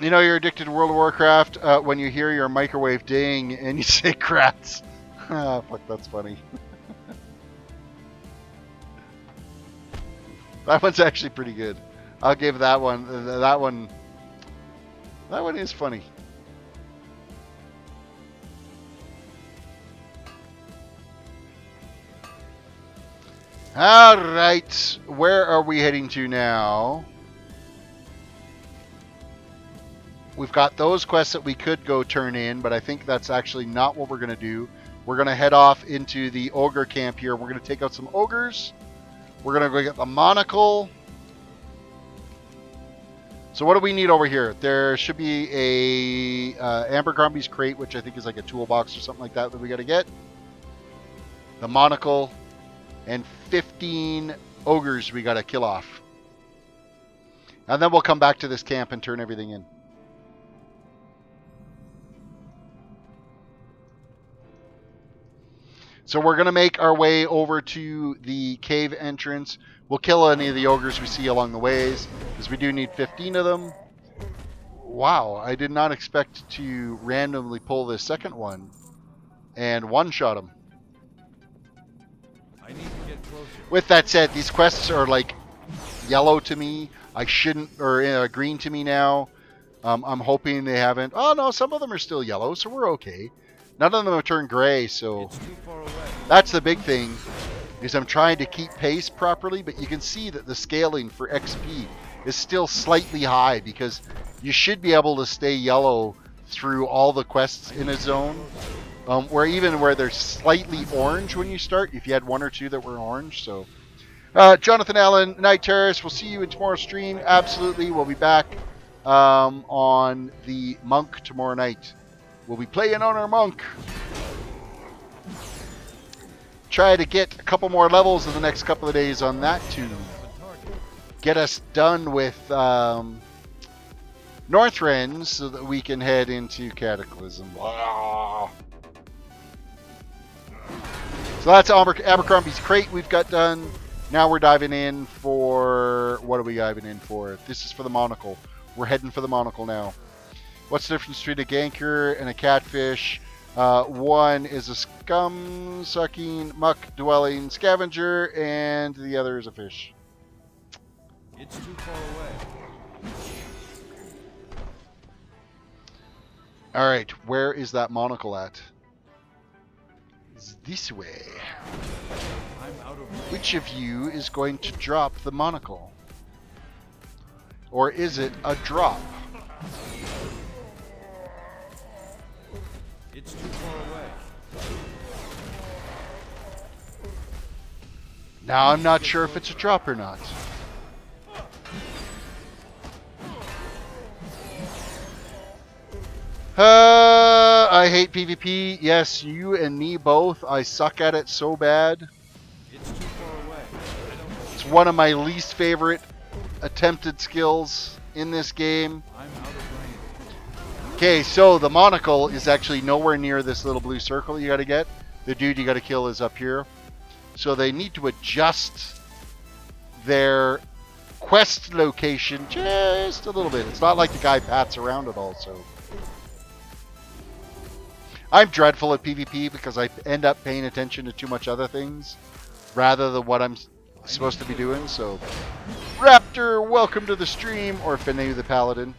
You know you're addicted to World of Warcraft when you hear your microwave ding and you say crats. Ah, fuck, that's funny. That one's actually pretty good. I'll give that one. That one is funny. All right, where are we heading to now? We've got those quests that we could go turn in, but I think that's actually not what we're going to do. We're going to head off into the ogre camp here. We're going to take out some ogres. We're going to go get the monocle. So what do we need over here? There should be a Abercrombie's crate, which I think is like a toolbox or something like that we got to get. The monocle and 15 ogres we got to kill off. And then we'll come back to this camp and turn everything in. So we're going to make our way over to the cave entrance. We'll kill any of the ogres we see along the ways, because we do need 15 of them. Wow, I did not expect to randomly pull this second one and one-shot him. I need to get closer. With that said, these quests are like yellow to me. I shouldn't, or green to me now. I'm hoping they haven't. Oh no, some of them are still yellow, so we're okay. None of them have turned gray, so It's too far away. that's the big thing. Is I'm trying to keep pace properly, but you can see that the scaling for XP is still slightly high because you should be able to stay yellow through all the quests in a zone. Where even where they're slightly orange when you start, if you had one or two that were orange. So, Jonathan Allen, Night Terrace, we'll see you in tomorrow's stream. Absolutely, we'll be back on the Monk tomorrow night. We'll be playing on our Monk. Try to get a couple more levels in the next couple of days on that to get us done with Northrend so that we can head into Cataclysm. Wow. So that's Abercrombie's Crate we've got done. Now we're diving in for... What are we diving in for? This is for the monocle. We're heading for the monocle now. What's the difference between a ganker and a catfish? One is a scum-sucking, muck-dwelling scavenger, and the other is a fish. It's too far away. Alright, where is that monocle at? It's this way. I'm out of range. Which of you is going to drop the monocle? Or is it a drop? It's too far away. Now I'm not sure if it's a drop or not. I hate PvP. Yes, you and me both. I suck at it so bad. It's too far away. I don't know. It's one of my least favorite attempted skills in this game. I'm out of range. Okay, so the monocle is actually nowhere near this little blue circle you gotta get. The dude you gotta kill is up here. So they need to adjust their quest location just a little bit. It's not like the guy pats around at all, so... I'm dreadful at PvP because I end up paying attention to too much other things rather than what I'm supposed to be doing, so... Raptor, welcome to the stream, or Finay the Paladin.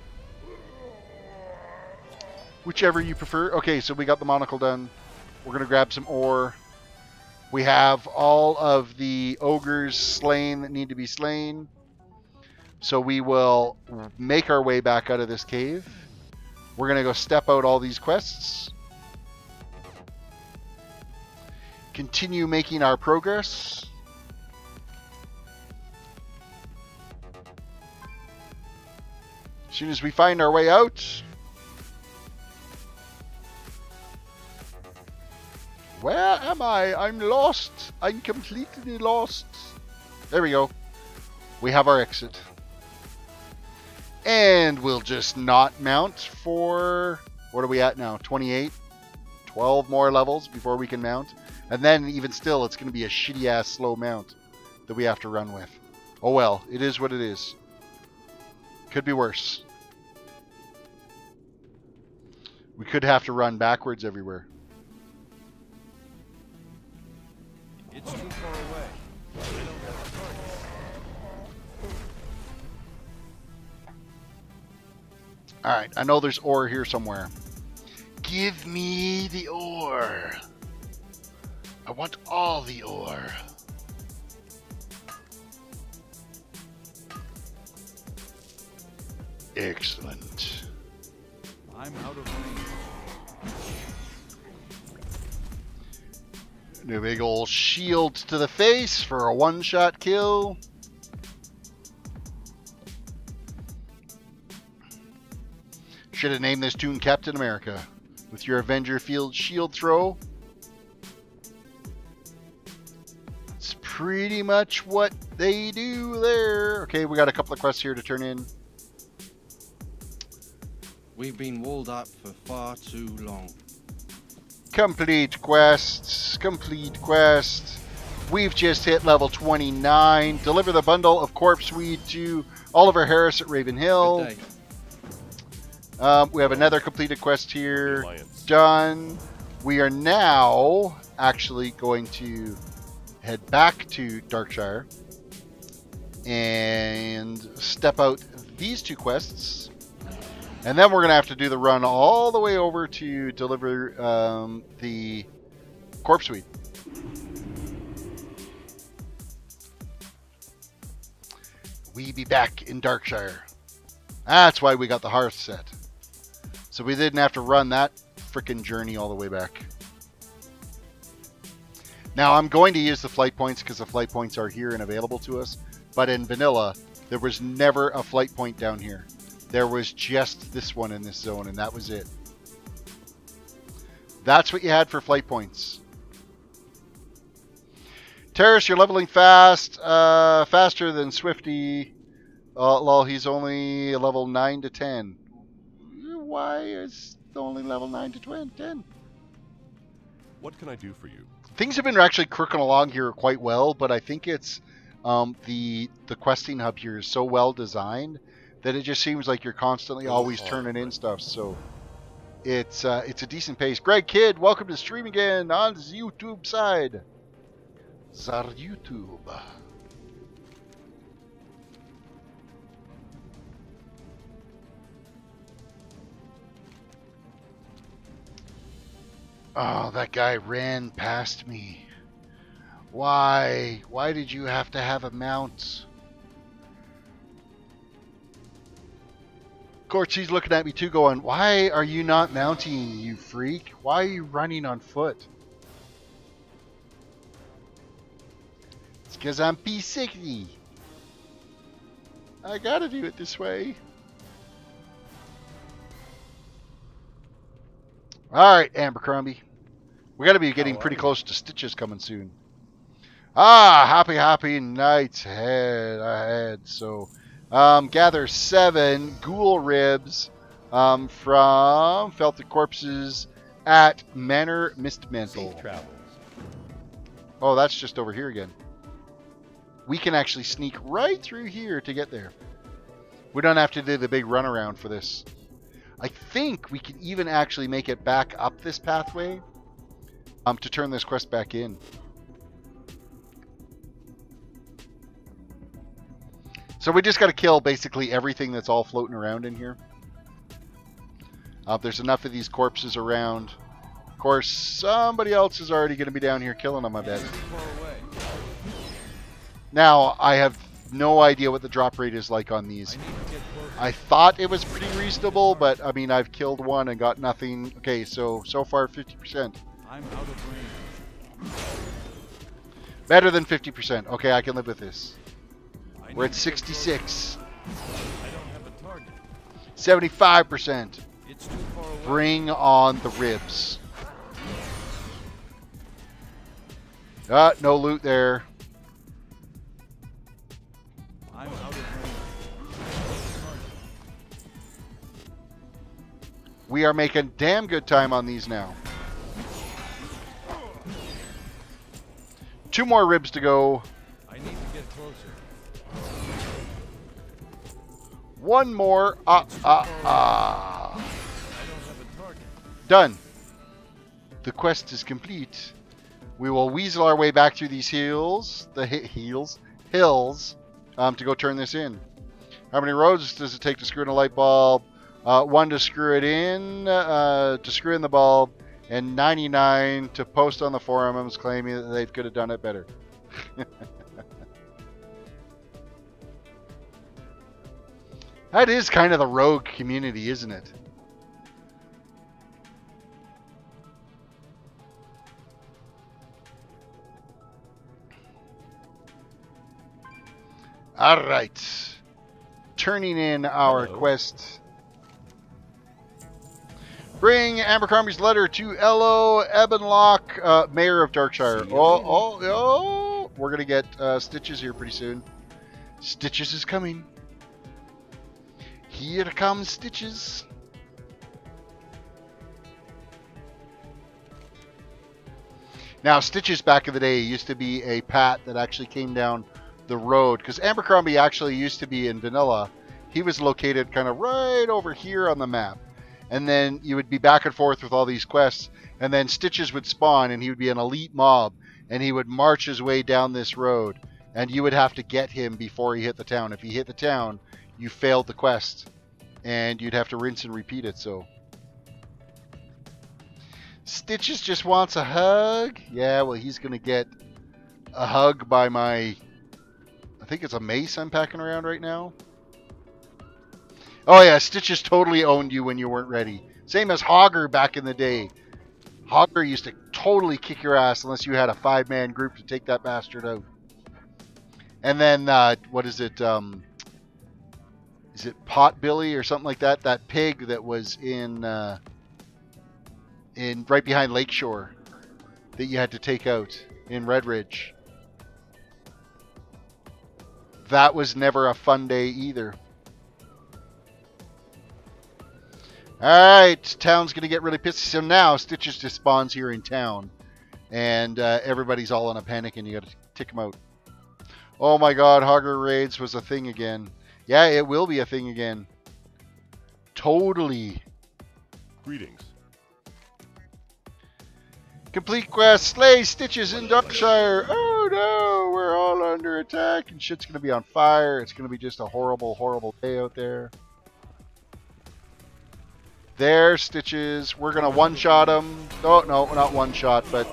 Whichever you prefer. Okay, so we got the monocle done. We're going to grab some ore. We have all of the ogres slain that need to be slain. So we will make our way back out of this cave. We're going to go step out all these quests. Continue making our progress. As soon as we find our way out... Where am I? I'm lost. I'm completely lost. There we go. We have our exit. And we'll just not mount for... What are we at now? 28? 12 more levels before we can mount. And then, even still, it's going to be a shitty-ass slow mount that we have to run with. Oh well, it is what it is. Could be worse. We could have to run backwards everywhere. It's too far away. I don't have a target. Alright, I know there's ore here somewhere. Give me the ore. I want all the ore. Excellent. I'm out of range. New big ol' shield to the face for a one-shot kill. Should have named this toon Captain America with your Avenger Field shield throw. It's pretty much what they do there. Okay, we got a couple of quests here to turn in. We've been walled up for far too long. Complete quests. Complete quest. We've just hit level 29. Deliver the bundle of corpse weed to Oliver Harris at Raven Hill. Good day. We have another completed quest here. Alliance. Done. We are now actually going to head back to Darkshire and step out these two quests. And then we're going to have to do the run all the way over to deliver the corpse weed. We be back in Darkshire. That's why we got the hearth set. So we didn't have to run that frickin' journey all the way back. Now I'm going to use the flight points because the flight points are here and available to us. But in vanilla, there was never a flight point down here. There was just this one in this zone, and that was it. That's what you had for flight points. Terris, you're leveling fast. Faster than Swifty. Lol, he's only level 9 to 10. Why is only level 9 to 10? What can I do for you? Things have been actually crooking along here quite well, but I think it's the questing hub here is so well designed that it just seems like you're constantly always turning in stuff. So it's a decent pace. Greg Kidd, welcome to stream again on the YouTube side. Zar YouTube. Oh, that guy ran past me. Why? Why did you have to have a mount? Of course, he's looking at me too going, why are you not mounting, you freak? Why are you running on foot? It's because I'm P60. I gotta do it this way. Alright, Abercrombie. We gotta be getting pretty close to Stitches coming soon. Ah, happy nights ahead. So, gather 7 ghoul ribs from Felted Corpses at Manor Mistmantle. Safe travels. Oh, that's just over here again. We can actually sneak right through here to get there. We don't have to do the big runaround for this. I think we can even actually make it back up this pathway to turn this quest back in. So we just got to kill basically everything that's all floating around in here. There's enough of these corpses around. Of course, somebody else is already going to be down here killing them, I bet. Now, I have no idea what the drop rate is like on these. I thought it was pretty reasonable, but I mean, I've killed one and got nothing. Okay, so far 50%. I'm out of range. Better than 50%. Okay, I can live with this. We're at 66. I don't have a target. 75%. It's too far away. Bring on the ribs. No loot there. I'm out of range. We are making damn good time on these now. 2 more ribs to go. I need to get closer. 1 more. I don't have a target. Done. The quest is complete. We will weasel our way back through these hills, hills, to go turn this in. How many roads does it take to screw in a light bulb? 1 to screw it in, to screw in the bulb, and 99 to post on the forums claiming that they could have done it better. That is kind of the rogue community, isn't it? Alright. Turning in our quest. Bring Abercrombie's letter to Elo Ebenlock, Mayor of Darkshire. Oh. We're going to get Stitches here pretty soon. Stitches is coming. Here comes Stitches. Now, Stitches back in the day used to be a pat that actually came down the road, because Abercrombie actually used to be in vanilla. He was located kind of right over here on the map. And then you would be back and forth with all these quests, and then Stitches would spawn, and he would be an elite mob, and he would march his way down this road, and you would have to get him before he hit the town. If he hit the town, you failed the quest, and you'd have to rinse and repeat it. So Stitches just wants a hug. Yeah, well, he's going to get a hug by my, I think it's a mace I'm packing around right now. Oh yeah, Stitches totally owned you when you weren't ready. Same as Hogger back in the day. Hogger used to totally kick your ass unless you had a 5-man group to take that bastard out. And then, what is it? Is it Potbilly or something like that? That pig that was in right behind Lakeshore that you had to take out in Red Ridge. That was never a fun day either. Alright, town's going to get really pissy. So now Stitches just spawns here in town. And everybody's all in a panic and you got to tick them out. Oh my god, Hogger Raids was a thing again. Yeah, it will be a thing again. Totally. Greetings. Complete quest, slay Stitches in Darkshire. Oh no, we're all under attack and shit's going to be on fire. It's going to be just a horrible, horrible day out there. There, Stitches. We're going to one-shot him. Oh, no, not one-shot, but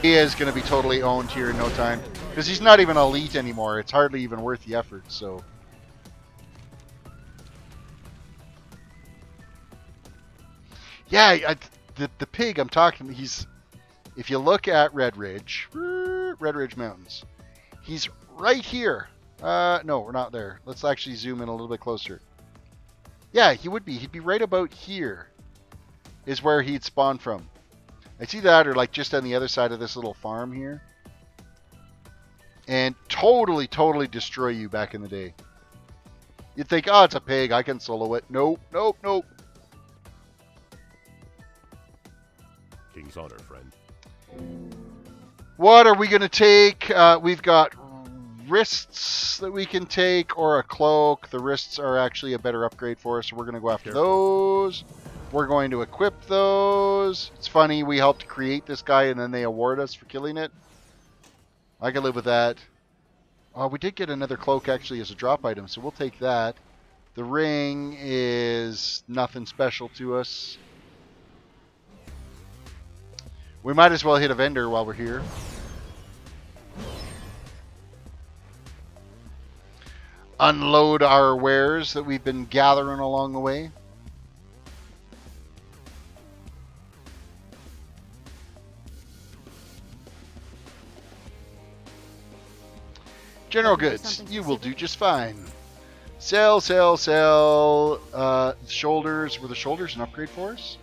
he is going to be totally owned here in no time. Because he's not even elite anymore. It's hardly even worth the effort, so. Yeah, the pig I'm talking, he's... If you look at Red Ridge Mountains, he's right here. No, we're not there. Let's actually zoom in a little bit closer. Yeah, he would be. He'd be right about here is where he'd spawn from. I see that, or like just on the other side of this little farm here. And totally, totally destroy you back in the day. You'd think, oh, it's a pig. I can solo it. Nope, nope, nope. King's honor, friend. What are we going to take? We've got wrists that we can take, or a cloak. The wrists are actually a better upgrade for us, so we're going to go after those. We're going to equip those. It's funny, we helped create this guy and then they award us for killing it. I can live with that. We did get another cloak actually as a drop item, so we'll take that. The ring is nothing special to us. We might as well hit a vendor while we're here. Unload our wares that we've been gathering along the way. General goods, you will do just fine. Sell, sell, sell. Shoulders. Were the shoulders an upgrade for us?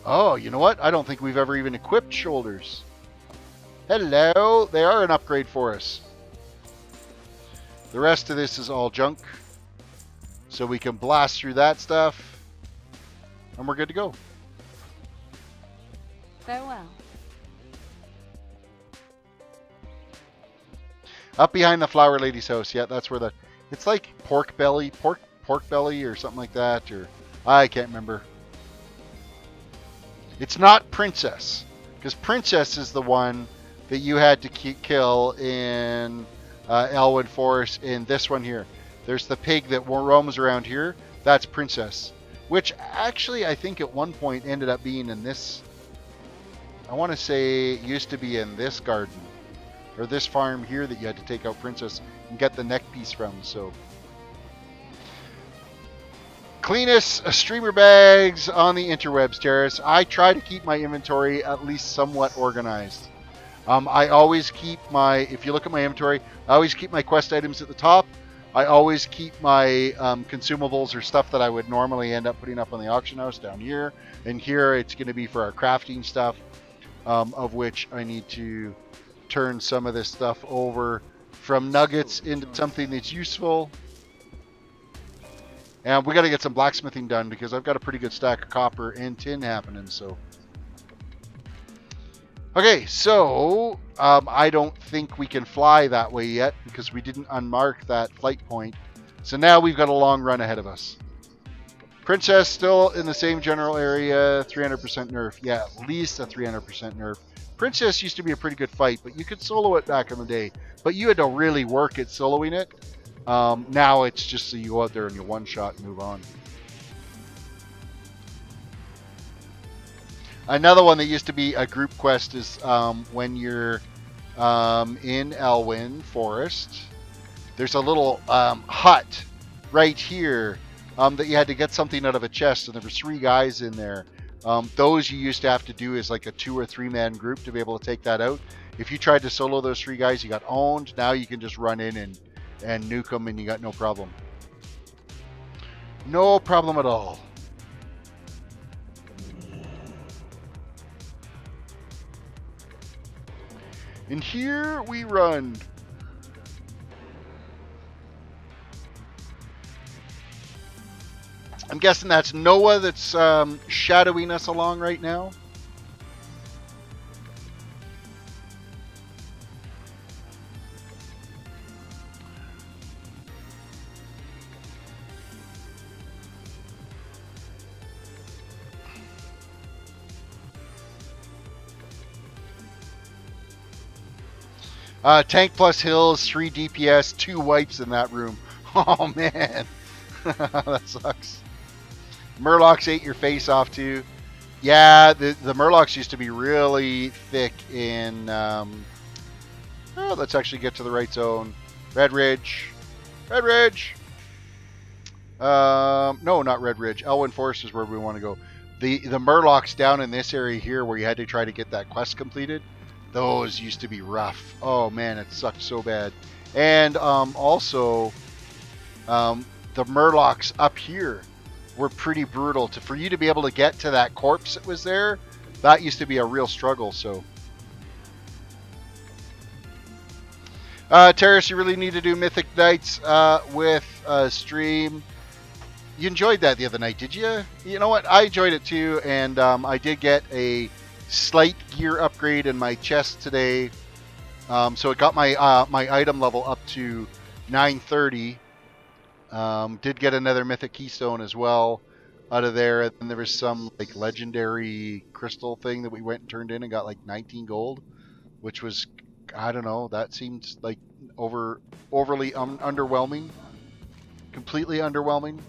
Oh, you know what? I don't think we've ever even equipped shoulders. Hello. They are an upgrade for us. The rest of this is all junk. So we can blast through that stuff. And we're good to go. Farewell. Up behind the Flower Lady's house. Yeah, that's where the... It's like pork belly or something like that. Or I can't remember. It's not Princess. Because Princess is the one that you had to kill in Elwood Forest. In this one here. There's the pig that roams around here. That's Princess. Which actually I think at one point ended up being in this... I want to say it used to be in this garden. Or this farm here that you had to take out Princess and get the neck piece from, so. Cleanest streamer bags on the interwebs, Terrace. I try to keep my inventory at least somewhat organized. I always keep my, if you look at my inventory, I always keep my quest items at the top. I always keep my consumables or stuff that I would normally end up putting up on the auction house down here. And here it's going to be for our crafting stuff, of which I need to turn some of this stuff over from nuggets into something that's useful. And we got to get some blacksmithing done because I've got a pretty good stack of copper and tin happening, so. Okay, so I don't think we can fly that way yet because we didn't unmark that flight point. So now we've got a long run ahead of us. Princess still in the same general area, 300% nerf. Yeah, at least a 300% nerf. Princess used to be a pretty good fight, but you could solo it back in the day. But you had to really work at soloing it. Now it's just so you go out there and you one-shot and move on. Another one that used to be a group quest is when you're in Elwyn Forest. There's a little hut right here that you had to get something out of a chest, and there were 3 guys in there. Those you used to have to do as like a 2 or 3 man group to be able to take that out. If you tried to solo those 3 guys, you got owned. Now you can just run in and nuke them, and you got no problem. No problem at all. And here we run. I'm guessing that's Noah that's shadowing us along right now. Tank plus hills, 3 DPS, 2 wipes in that room. Oh man, that sucks. Murlocs ate your face off too. Yeah, the Murlocs used to be really thick in... let's actually get to the right zone. Red Ridge. Red Ridge! No, not Red Ridge. Elwyn Forest is where we want to go. The Murlocs down in this area here where you had to try to get that quest completed, those used to be rough. Oh man, it sucked so bad. And also, the Murlocs up here were pretty brutal. For you to be able to get to that corpse that was there, that used to be a real struggle. So, Terris, you really need to do Mythic Nights with stream. You enjoyed that the other night, did you? You know what? I enjoyed it too, and I did get a slight gear upgrade in my chest today. So it got my my item level up to 930. Did get another mythic keystone as well out of there, and there was some like legendary crystal thing that we went and turned in and got like 19 gold, which was, I don't know, that seemed like overly underwhelming, completely underwhelming.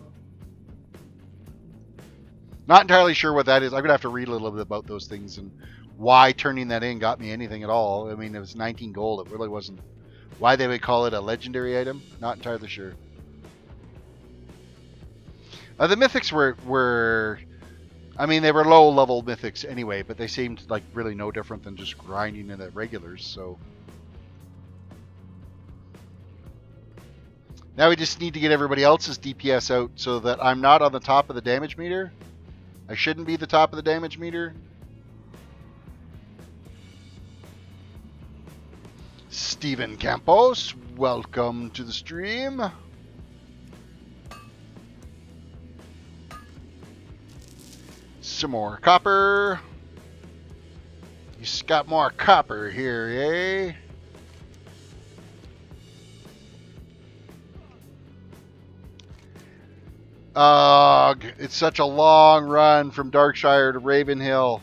Not entirely sure what that is. I'm gonna have to read a little bit about those things and why turning that in got me anything at all. I mean, it was 19 gold. It really wasn't. Why they would call it a legendary item, not entirely sure. The mythics were, I mean, they were low-level mythics anyway, but they seemed like really no different than just grinding in the regulars, so. Now we just need to get everybody else's DPS out so that I'm not on the top of the damage meter. I shouldn't be the top of the damage meter. Steven Campos, welcome to the stream. Some more copper. You got more copper here, eh? Ugh, it's such a long run from Darkshire to Ravenhill.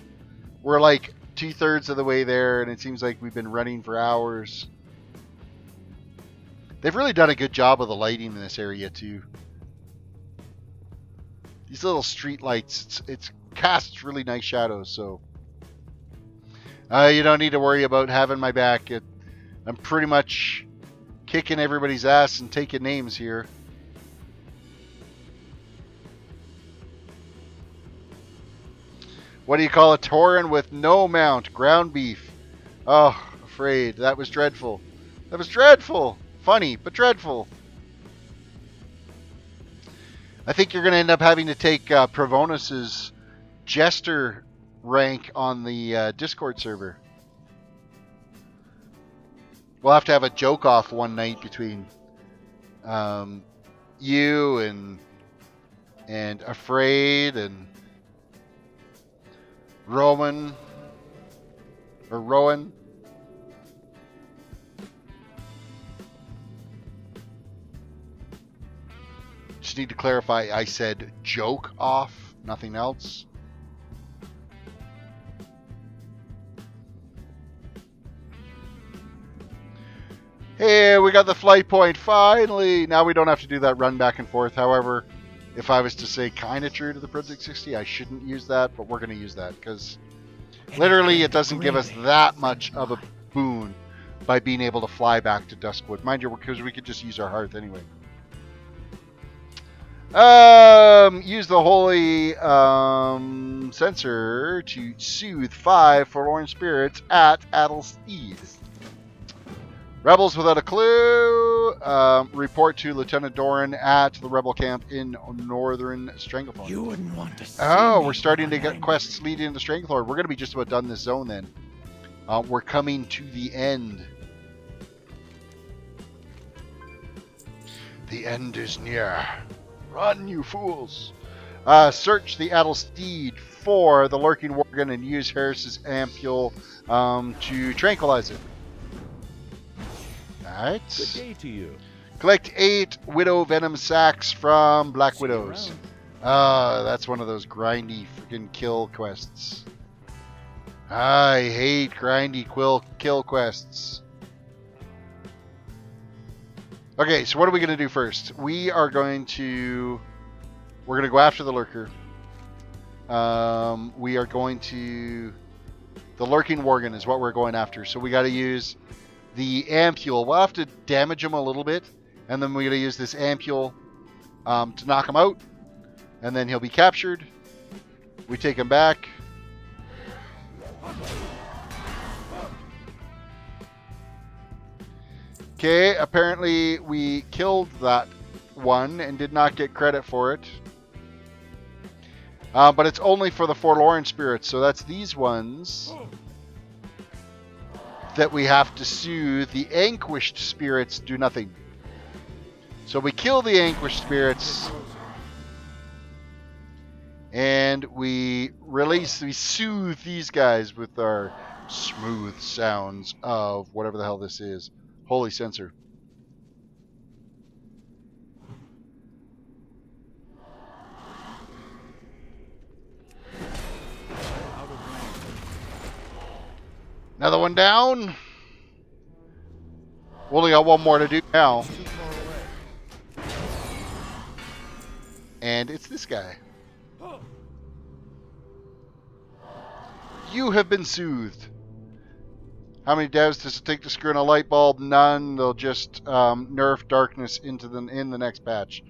We're like 2/3 of the way there, and it seems like we've been running for hours. They've really done a good job of the lighting in this area too. These little street lights, it's casts really nice shadows, so you don't need to worry about having my back. I'm pretty much kicking everybody's ass and taking names here. What do you call a Tauren with no mount? Ground beef. Oh, afraid. That was dreadful. That was dreadful. Funny, but dreadful. I think you're going to end up having to take Provonis's Jester rank on the Discord server. We'll have to have a joke-off one night between you and Afraid and Roman. Or Rowan. Just need to clarify, I said joke off, nothing else. Hey, we got the flight point, finally! Now we don't have to do that run back and forth. However, if I was to say kind of true to the Project 60, I shouldn't use that, but we're going to use that, because literally it doesn't give us that much of a boon by being able to fly back to Duskwood. Mind you, because we could just use our hearth anyway. Use the holy sensor to soothe 5 forlorn spirits at Addon LIST. Rebels without a clue. Report to Lieutenant Doran at the rebel camp in northern Stranglethorn. You wouldn't want to see we're starting to get quests leading into Stranglethorn. We're going to be just about done this zone then. We're coming to the end. The end is near. Run, you fools. Search the Addon LIST for the lurking worgen and use Harris's ampule to tranquilize it. Alright. Good day to you. Collect 8 Widow Venom Sacks from Black Widows. That's one of those grindy freaking kill quests. I hate grindy kill quests. Okay, so what are we going to do first? We're going to go after the lurker. We are going to... The lurking worgen is what we're going after. So we got to use the ampule. We'll have to damage him a little bit. And then we're going to use this ampule to knock him out. And then he'll be captured. We take him back. Okay, apparently we killed that one and did not get credit for it. But it's only for the forlorn spirits, so that's these ones that we have to soothe. The anguished spirits do nothing. So we kill the anguished spirits and we soothe these guys with our smooth sounds of whatever the hell this is. Holy sensor. Another one down. We only got one more to do now. And it's this guy. You have been soothed. How many devs does it take to screw in a light bulb? None. They'll just nerf darkness in the next patch.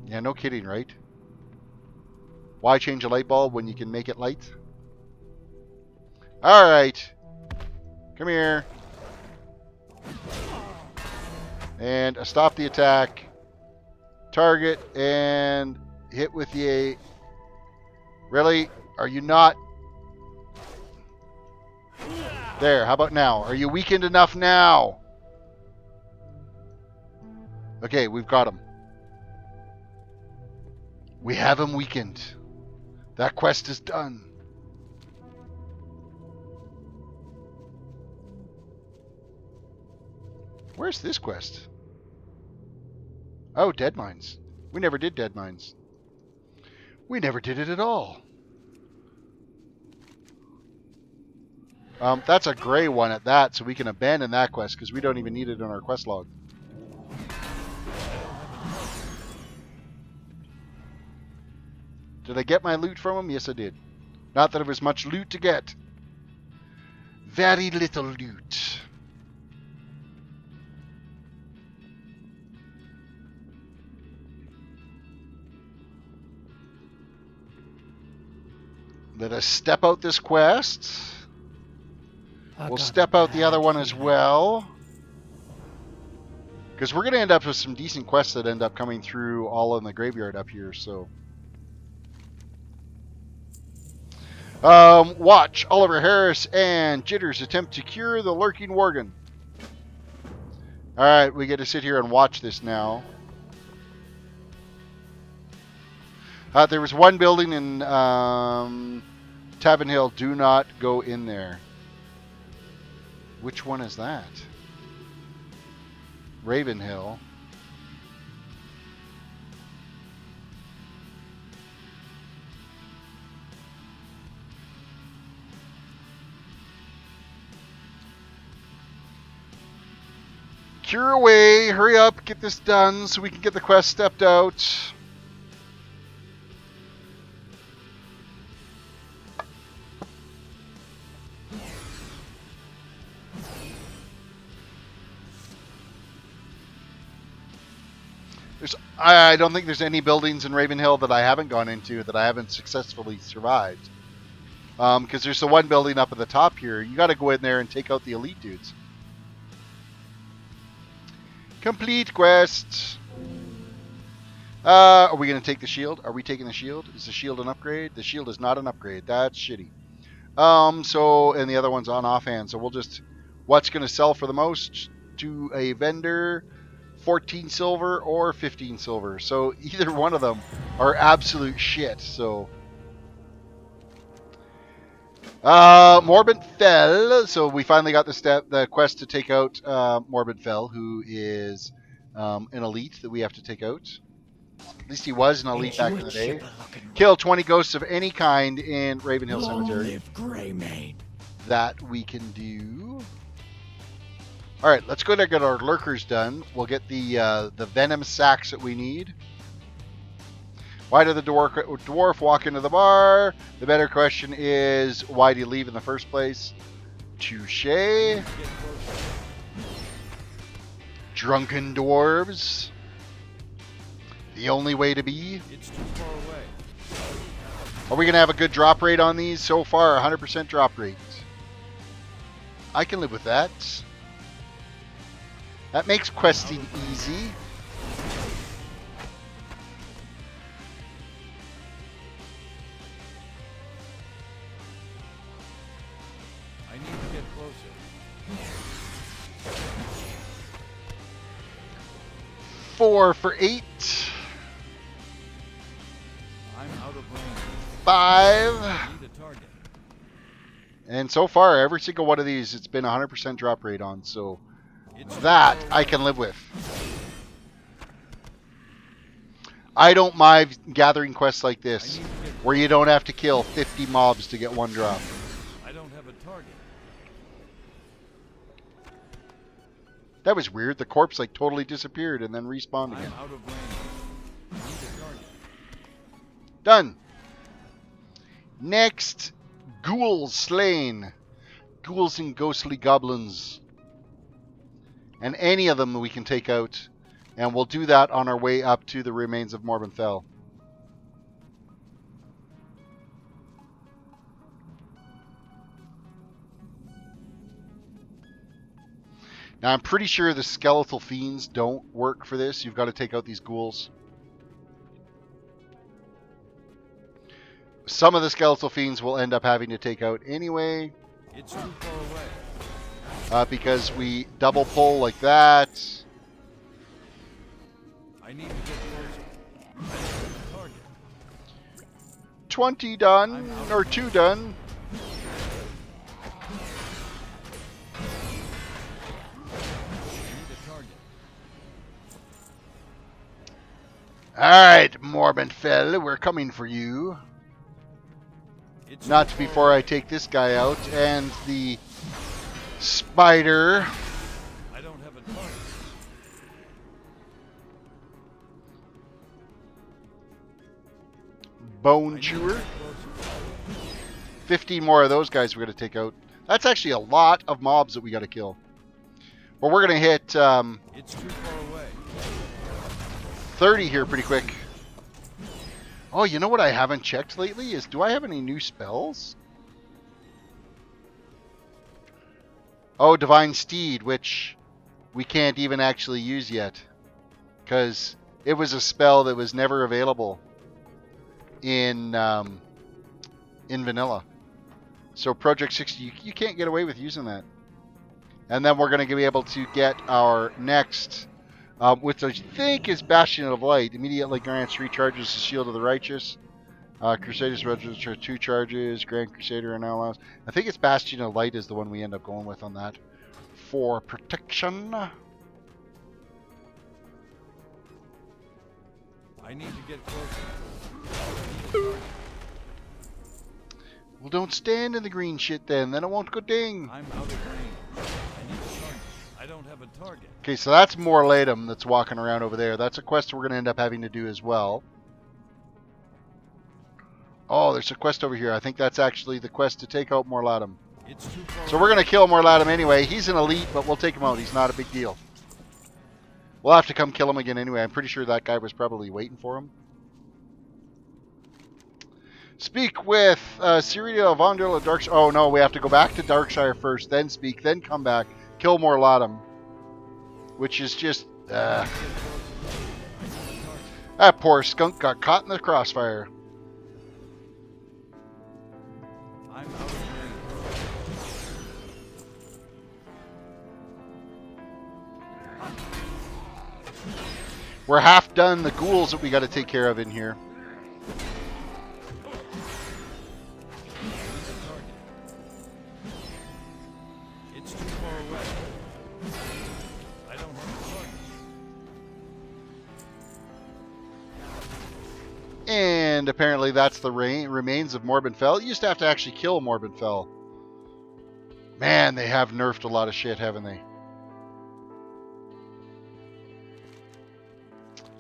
Yeah, no kidding, right? Why change a light bulb when you can make it light? Alright. Come here. And stop the attack. Target and hit with the A. Really? Are you not? There, how about now? Are you weakened enough now? Okay, we've got him. We have him weakened. That quest is done. Where's this quest? Oh, Dead Mines. We never did Dead Mines. We never did it at all. That's a gray one at that, so we can abandon that quest because we don't even need it in our quest log. Did I get my loot from him? Yes, I did. Not that there was much loot to get. Very little loot. Let us step out this quest. We'll step out the other one as well. Because we're going to end up with some decent quests that end up coming through all in the graveyard up here, so. Watch Oliver Harris and Jitters attempt to cure the lurking worgen. Alright, we get to sit here and watch this now. There was one building in Tavern Hill. Do not go in there. Which one is that? Ravenhill. Cure away, hurry up, get this done so we can get the quest stepped out. I don't think there's any buildings in Ravenhill that I haven't gone into that I haven't successfully survived. Because there's the one building up at the top here. You got to go in there and take out the elite dudes. Complete quest. Are we going to take the shield? Are we taking the shield? Is the shield an upgrade? The shield is not an upgrade. That's shitty. And the other one's on offhand. So we'll just... What's going to sell for the most to a vendor? 14 silver or 15 silver. So either one of them are absolute shit. So... Morbid Fell. So we finally got the quest to take out Morbid Fell, who is an elite that we have to take out. At least he was an elite back in the day. Kill 20 ghosts of any kind in Ravenhill Cemetery. That we can do. All right, let's go there and get our lurkers done. We'll get the venom sacks that we need. Why did the dwarf walk into the bar? The better question is, why did he leave in the first place? Touché. Drunken dwarves. The only way to be. It's too far away. Are we going to have a good drop rate on these? So far, 100% drop rate. I can live with that. That makes questing easy. I need to get closer. 4 for 8. I'm out of range. 5. I need a target. And so far, every single one of these, it's been 100% drop rate on. So that I can live with. I don't mind gathering quests like this, where you don't have to kill 50 mobs to get one drop. I don't have a target. That was weird. The corpse like totally disappeared and then respawned again. I'm out of range. I need a target. Done. Next, ghouls slain. Ghouls and ghostly goblins. And any of them we can take out. And we'll do that on our way up to the remains of Morbid Fell. Now I'm pretty sure the skeletal fiends don't work for this. You've got to take out these ghouls. Some of the skeletal fiends will end up having to take out anyway. It's too far away. Because we double pull like that. I need to get closer. I don't have a target. 20 done, or 2 done. Alright, Morbid Fell, we're coming for you. Not before I take this guy out, and the spider. I don't have a target. Bone Chewer. 15 more of those guys we're going to take out. That's actually a lot of mobs that we got to kill. But we're going to hit It's too far away. 30 here pretty quick. Oh, you know what I haven't checked lately is, do I have any new spells? Oh, Divine Steed, which we can't even actually use yet. Because it was a spell that was never available in vanilla. So Project 60, you can't get away with using that. And then we're going to be able to get our next, which I think is Bastion of Light. Immediately grants 3 charges to Shield of the Righteous. Crusaders register 2 charges. Grand Crusader are now allows. I think it's Bastion of Light is the one we end up going with on that. for protection. I need to get closer. Well, don't stand in the green shit then it won't go ding. I'm out of range. I need a target. I don't have a target. Okay, so that's more Latum that's walking around over there. That's a quest we're going to end up having to do as well. Oh, there's a quest over here. I think that's actually the quest to take out Morlatum. It's too far. So we're going to kill Morlatum anyway. He's an elite, but we'll take him out. He's not a big deal. We'll have to come kill him again anyway. I'm pretty sure that guy was probably waiting for him. Speak with Ciridia, Vondel, Darkshire. Oh, no, we have to go back to Darkshire first, then speak, then come back, kill Morlatum. Which is just... that poor skunk got caught in the crossfire. I'm out of range. We're half done the ghouls that we got to take care of in here. It's too far away. I don't have a target. And apparently that's the remains of Morbid Fell. You used to have to actually kill Morbid Fell. Man, they have nerfed a lot of shit, haven't they?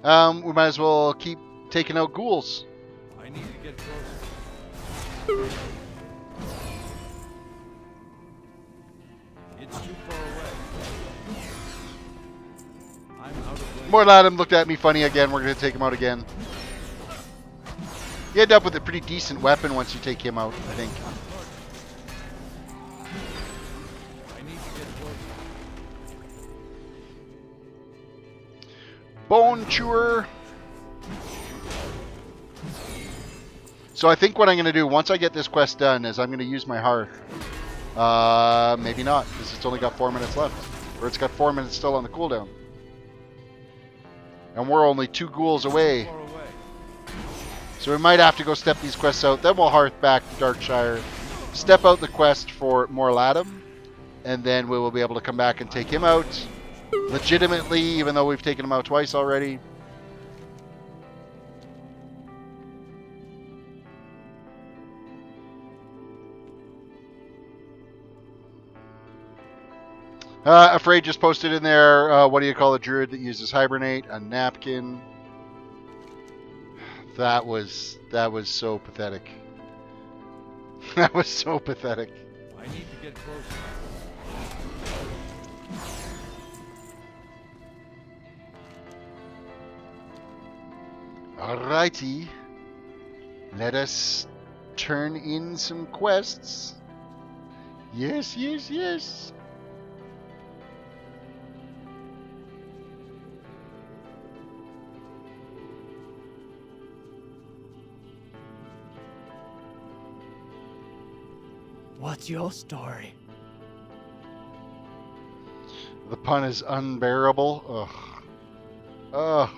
We might as well keep taking out ghouls. I need to get closer. It's too far away. I'm out of range. Morlatum looked at me funny again. We're going to take him out again. You end up with a pretty decent weapon once you take him out, I think. I need to get closer. Bone Chewer. So I think what I'm going to do once I get this quest done is I'm going to use my hearth. Maybe not, because it's only got 4 minutes left. Or it's got 4 minutes still on the cooldown. And we're only 2 ghouls away. Far away. So we might have to go step these quests out. Then we'll hearth back to Darkshire. Step out the quest for Morlatum. And then we will be able to come back and take him out. Legitimately, even though we've taken him out twice already. Afraid just posted in there, what do you call a druid that uses hibernate? A napkin. That was so pathetic. That was so pathetic. I need to get closer. Alrighty. Let us turn in some quests. Yes, yes, yes. What's your story? The pun is unbearable. Ugh. Ugh.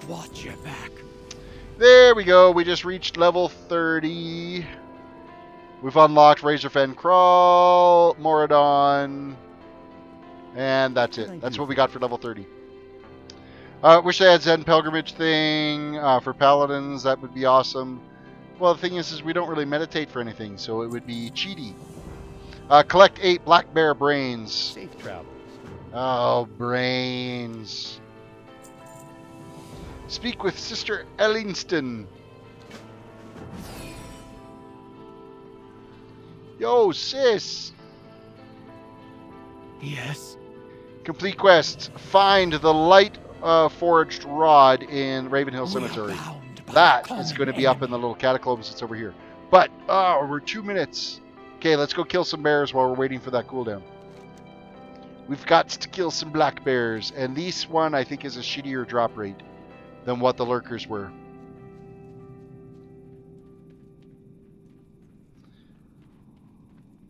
Watch your back. There we go. We just reached level 30. We've unlocked Razorfen Crawl, Moradon, and that's it. That's what we got for level 30. Wish they had Zen Pilgrimage thing for Paladins. That would be awesome. Well, the thing is we don't really meditate for anything, so it would be cheaty. Collect 8 black bear brains. Safe travels. Oh, brains. Speak with Sister Ellingston. Yo, sis. Yes. Complete quest. Find the light forged rod in Ravenhill Cemetery. That is going to be up in the little catacombs that's over here. But, oh, we're 2 minutes. Okay, let's go kill some bears while we're waiting for that cooldown. We've got to kill some black bears. And this one, I think, is a shittier drop rate than what the lurkers were.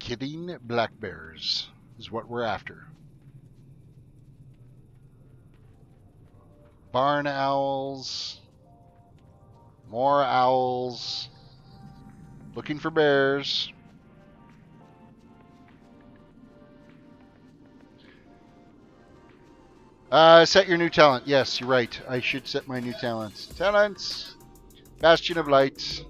Killing black bears is what we're after. Barn owls. More owls. Looking for bears. Set your new talent. Yes, you're right. I should set my new talents. Talents. Bastion of Light.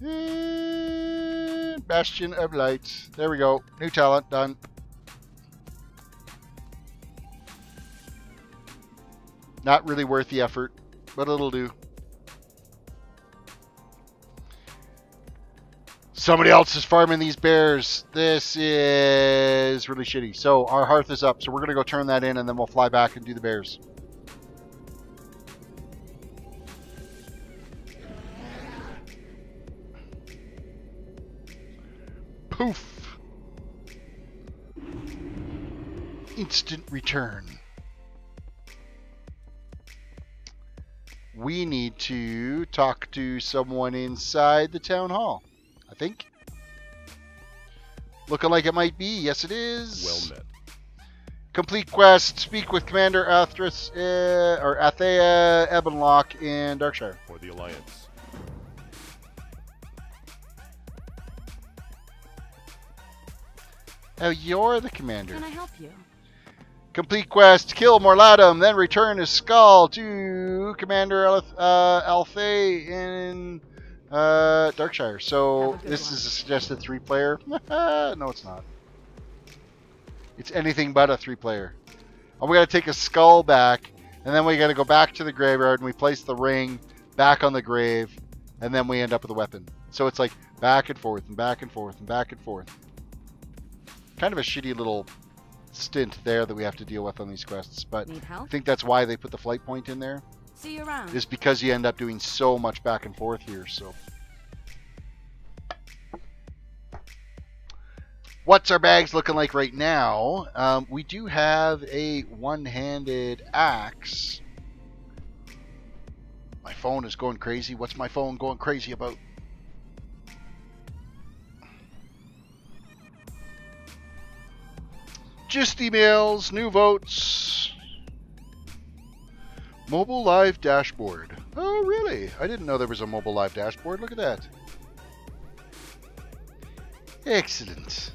And Bastion of Light. There we go. New talent. Done. Not really worth the effort, but it'll do. Somebody else is farming these bears. This is really shitty. So our hearth is up. So we're going to go turn that in and then we'll fly back and do the bears. Poof. Instant return. We need to talk to someone inside the town hall. I think. Looking like it might be. Yes, it is. Well met. Complete quest. Speak with Commander Athea, Ebonlock, and Darkshire. For the Alliance. Oh, you're the commander. Can I help you? Complete quest. Kill Morlatum, then return his skull to Commander Althea in Darkshire. So this is a suggested 3-player. No, it's not. It's anything but a 3-player. And we got to take a skull back, and then we got to go back to the graveyard, and we place the ring back on the grave, and then we end up with a weapon. So it's like back and forth and back and forth and back and forth. Kind of a shitty little stint there that we have to deal with on these quests, but Need help? I think that's why they put the flight point in there. See you around. Is because you end up doing so much back and forth here. So what's our bags looking like right now? We do have a one-handed axe. My phone is going crazy. What's my phone going crazy about? Just emails, new votes. Mobile live dashboard. Oh, really? I didn't know there was a mobile live dashboard. Look at that. Excellent.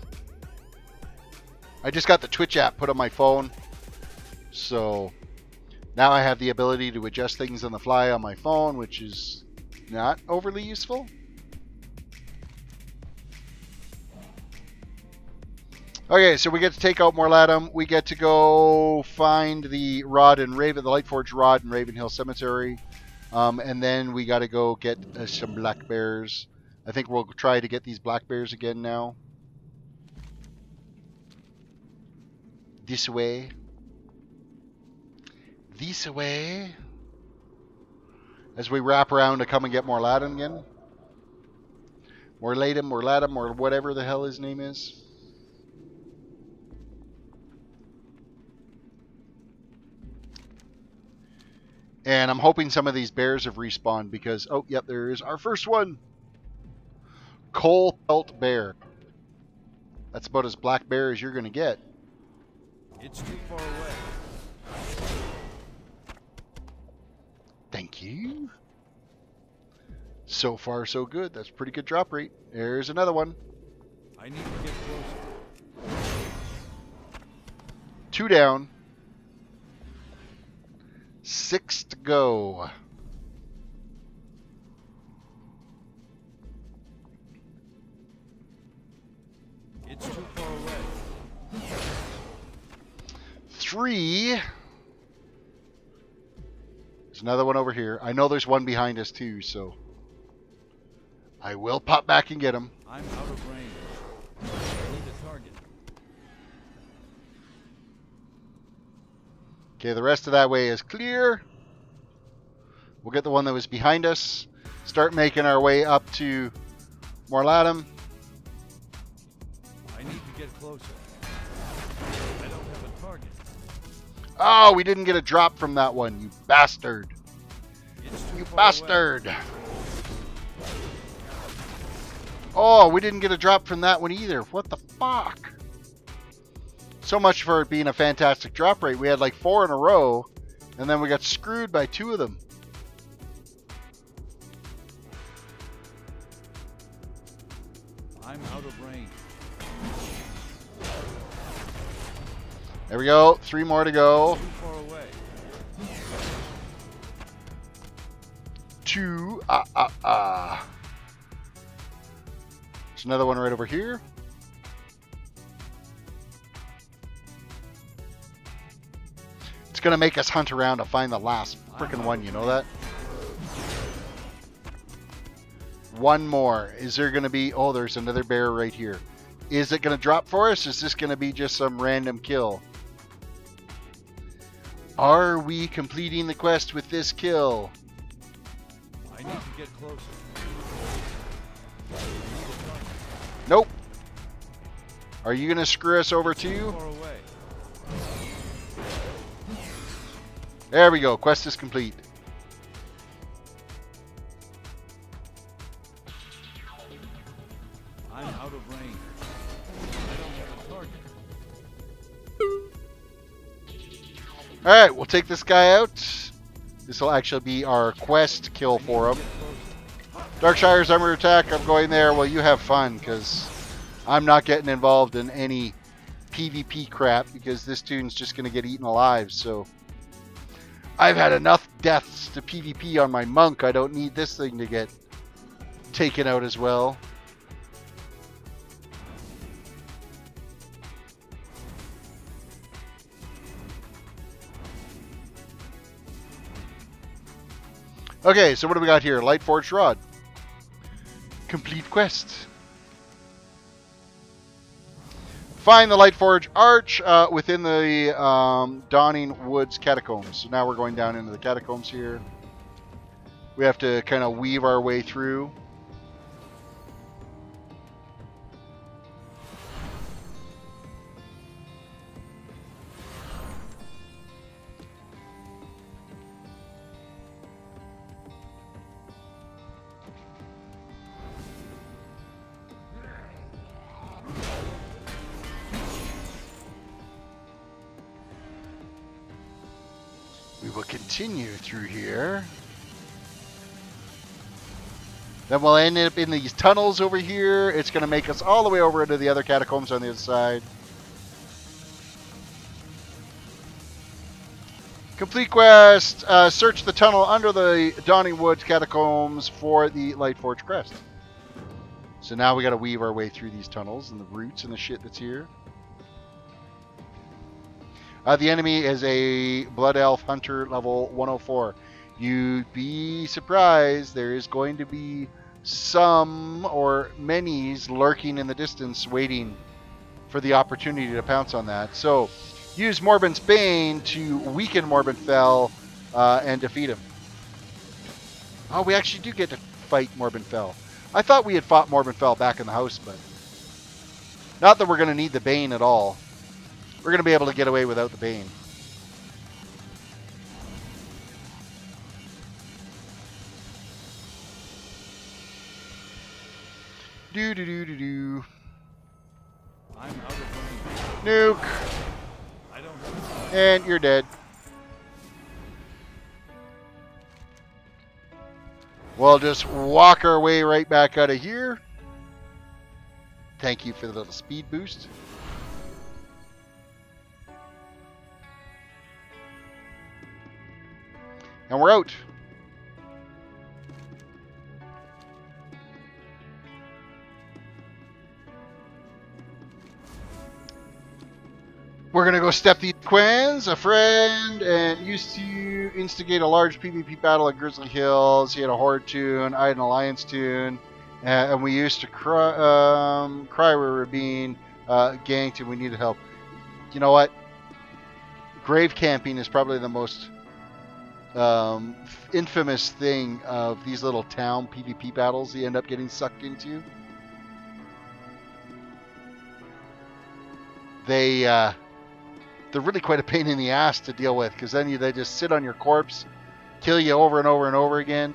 I just got the Twitch app put on my phone. So now I have the ability to adjust things on the fly on my phone, which is not overly useful. Okay, so we get to take out Morlatum. We get to go find the rod and Raven, the Lightforged rod in Ravenhill Cemetery, and then we got to go get some black bears. I think we'll try to get these black bears again now. This way. This way. As we wrap around to come and get Morlatum again. Morlatum, or whatever the hell his name is. And I'm hoping some of these bears have respawned because, oh, yep, there is our first one. Coal Pelt Bear. That's about as black bear as you're going to get. It's too far away. Thank you. So far, so good. That's pretty good drop rate. There's another one. I need to get closer. 2 down. 6 to go. It's too far away. 3. There's another one over here. I know there's one behind us too, so I will pop back and get him. I'm out of range. I need a target. Okay, the rest of that way is clear. We'll get the one that was behind us. Start making our way up to Morlatum. I need to get closer. I don't have a target. Oh, we didn't get a drop from that one, you bastard. It's too You far bastard. away. Oh, we didn't get a drop from that one either. What the fuck? So much for it being a fantastic drop rate. We had like 4 in a row, and then we got screwed by 2 of them. I'm out of range. There we go. 3 more to go. Too far away. 2. There's another one right over here. It's going to make us hunt around to find the last freaking one. You know that? One more. Is there going to be... Oh, there's another bear right here. Is it going to drop for us? Is this going to be just some random kill? Are we completing the quest with this kill? I need to get closer. Nope. Are you going to screw us over too? Far away. There we go. Quest is complete. I'm out of range. I don't have a target. Alright, we'll take this guy out. This will actually be our quest kill for him. Darkshire's under attack. I'm going there. Well, you have fun, because I'm not getting involved in any PvP crap, because this toon's just going to get eaten alive, so... I've had enough deaths to PvP on my monk. I don't need this thing to get taken out as well. Okay, so what do we got here? Light Forged Rod. Complete quest. Find the Lightforge Arch within the Dawning Woods Catacombs. So now we're going down into the catacombs here. We have to kind of weave our way through. We will continue through here. Then we'll end up in these tunnels over here. It's going to make us all the way over into the other catacombs on the other side. Complete quest. Search the tunnel under the Dawning Woods Catacombs for the Lightforge Crest. So now we got to weave our way through these tunnels and the roots and the shit that's here. The enemy is a Blood Elf Hunter level 104. You'd be surprised. There is going to be some or many's lurking in the distance waiting for the opportunity to pounce on that. So use Morbin's Bane to weaken Morbin Fell and defeat him. Oh, we actually do get to fight Morbin Fell. I thought we had fought Morbin Fell back in the house, but not that we're going to need the Bane at all. We're going to be able to get away without the Bane. Do. I'm out of range. Nuke. I don't have And you're dead. We'll just walk our way right back out of here. Thank you for the little speed boost. And we're out. We're going to go step these Quins, a friend, and used to instigate a large PvP battle at Grizzly Hills. He had a Horde toon, I had an Alliance toon, and we used to cry we were being ganked and we needed help. You know what? Grave camping is probably the most infamous thing of these little town PvP battles you end up getting sucked into. They're really quite a pain in the ass to deal with, because then they just sit on your corpse, kill you over and over and over again.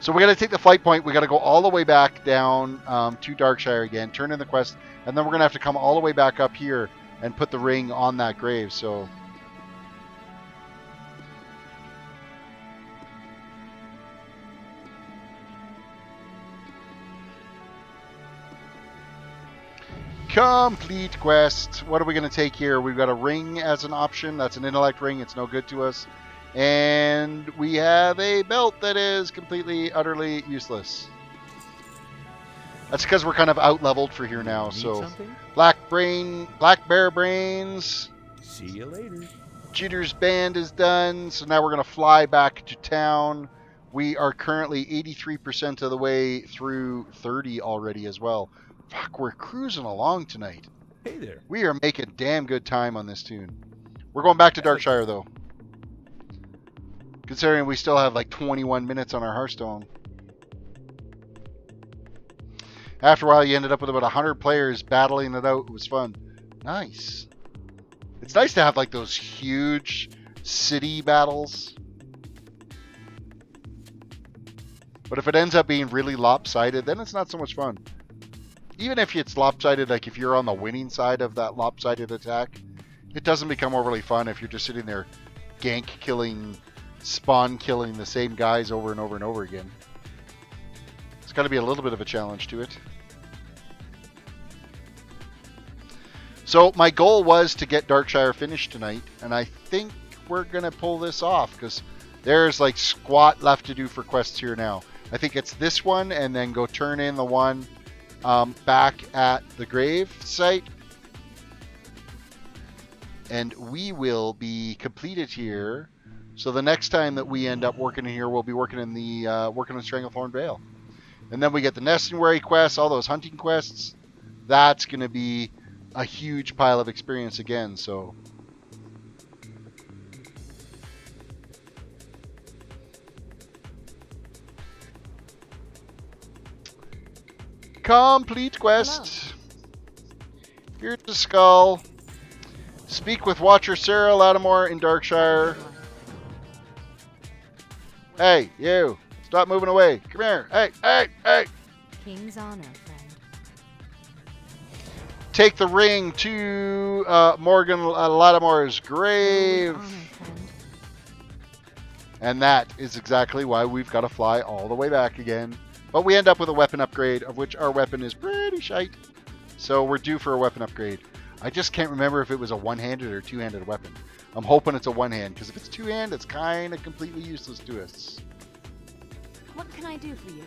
So we got to take the flight point. We got to go all the way back down to Darkshire again, turn in the quest, and then we're going to have to come all the way back up here and put the ring on that grave. So Complete quest. What are we going to take here? We've got a ring as an option. That's an intellect ring. It's no good to us. And we have a belt that is completely, utterly useless. That's because we're kind of out-leveled for here now. Need So, something? Black Bear Brains. See you later. Jitter's band is done. So now we're going to fly back to town. We are currently 83% of the way through 30 already as well. Fuck, we're cruising along tonight. Hey there. We are making damn good time on this tune. We're going back to Darkshire, though. Considering we still have like 21 minutes on our Hearthstone. After a while, you ended up with about 100 players battling it out. It was fun. Nice. It's nice to have like those huge city battles. But if it ends up being really lopsided, then it's not so much fun. Even if it's lopsided, like if you're on the winning side of that lopsided attack, it doesn't become overly fun if you're just sitting there gank killing, spawn killing the same guys over and over and over again. It's got to be a little bit of a challenge to it. So my goal was to get Darkshire finished tonight, and I think we're going to pull this off because there's like squat left to do for quests here now. I think it's this one and then go turn in the one back at the grave site, and we will be completed here. So the next time that we end up working in here, we'll be working in the working on Stranglethorn Vale, and then we get the Nestingwary quests, all those hunting quests. That's going to be a huge pile of experience again. So complete quest. Here's the skull. Speak with Watcher Sarah Lattimore in Darkshire. Hey, you. Stop moving away. Come here. Hey, hey, hey. King's honor, friend. Take the ring to Morgan Lattimore's grave. Honor, friend. And that is exactly why we've got to fly all the way back again. But we end up with a weapon upgrade, of which our weapon is pretty shite. So we're due for a weapon upgrade. I just can't remember if it was a one-handed or two-handed weapon. I'm hoping it's a one-hand, because if it's two-hand, it's kind of completely useless to us. What can I do for you?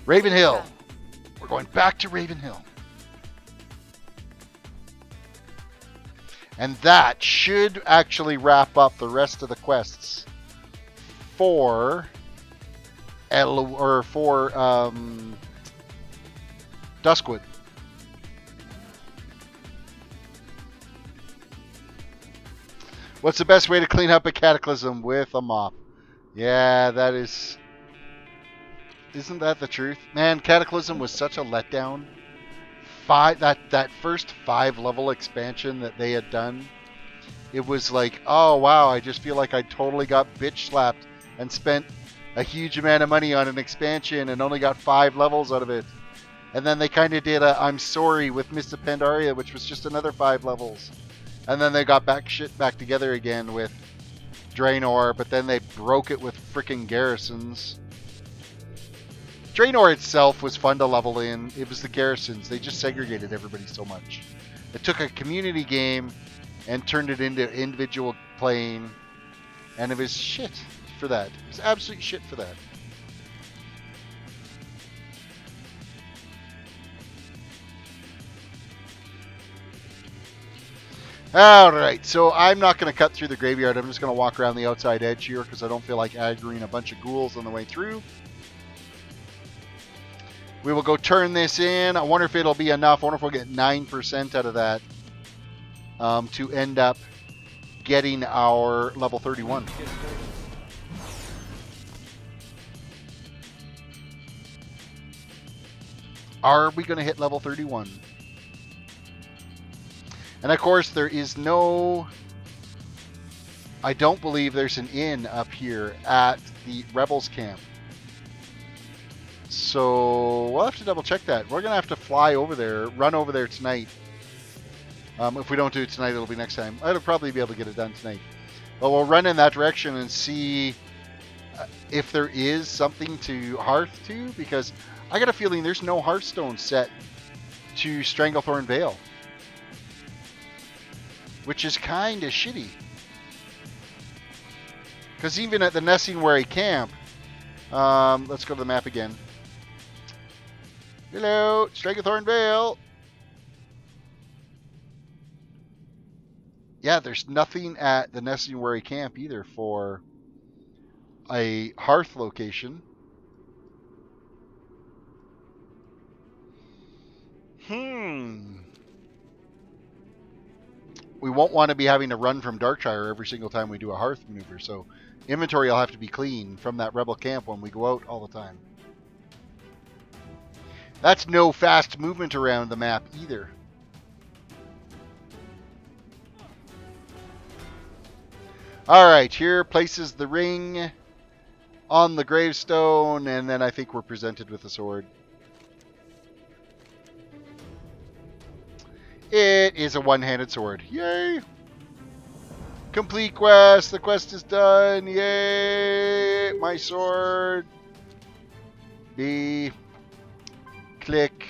Raven Hill. We're going back to Raven Hill. And that should actually wrap up the rest of the quests for Duskwood. What's the best way to clean up a cataclysm? With a mop. Yeah, that is... Isn't that the truth? Man, Cataclysm was such a letdown. That first 5-level expansion that they had done, it was like, oh wow, I just feel like I totally got bitch slapped and spent a huge amount of money on an expansion and only got 5 levels out of it. And then they kind of did a I'm sorry with Mists of Pandaria, which was just another 5 levels. And then they got shit back together again with Draenor, but then they broke it with frickin' garrisons. Draenor itself was fun to level in. It was the garrisons. They just segregated everybody so much. It took a community game and turned it into individual playing, and it was shit for that. It was absolute shit for that. Alright, so I'm not going to cut through the graveyard. I'm just going to walk around the outside edge here because I don't feel like aggroing a bunch of ghouls on the way through. We will go turn this in. I wonder if it'll be enough. I wonder if we'll get 9% out of that to end up getting our level 31. Are we going to hit level 31? And of course, there is no... I don't believe there's an inn up here at the Rebels camp. So we'll have to double check that. We're going to have to fly over there, run over there tonight. If we don't do it tonight, it'll be next time. I'll probably be able to get it done tonight. But we'll run in that direction and see if there is something to Hearth to, because I got a feeling there's no Hearthstone set to Stranglethorn Vale, which is kind of shitty. Because even at the Nessingwary camp, let's go to the map again. Hello, Stranglethorn Vale. Yeah, there's nothing at the Nessingwary camp either for a hearth location. We won't want to be having to run from Darkshire every single time we do a hearth maneuver, so inventory will have to be clean from that rebel camp when we go out all the time. That's no fast movement around the map either. Alright, here places the ring on the gravestone, and then I think we're presented with a sword. It is a one-handed sword. Yay! Complete quest. The quest is done. Yay! My sword. B. Click.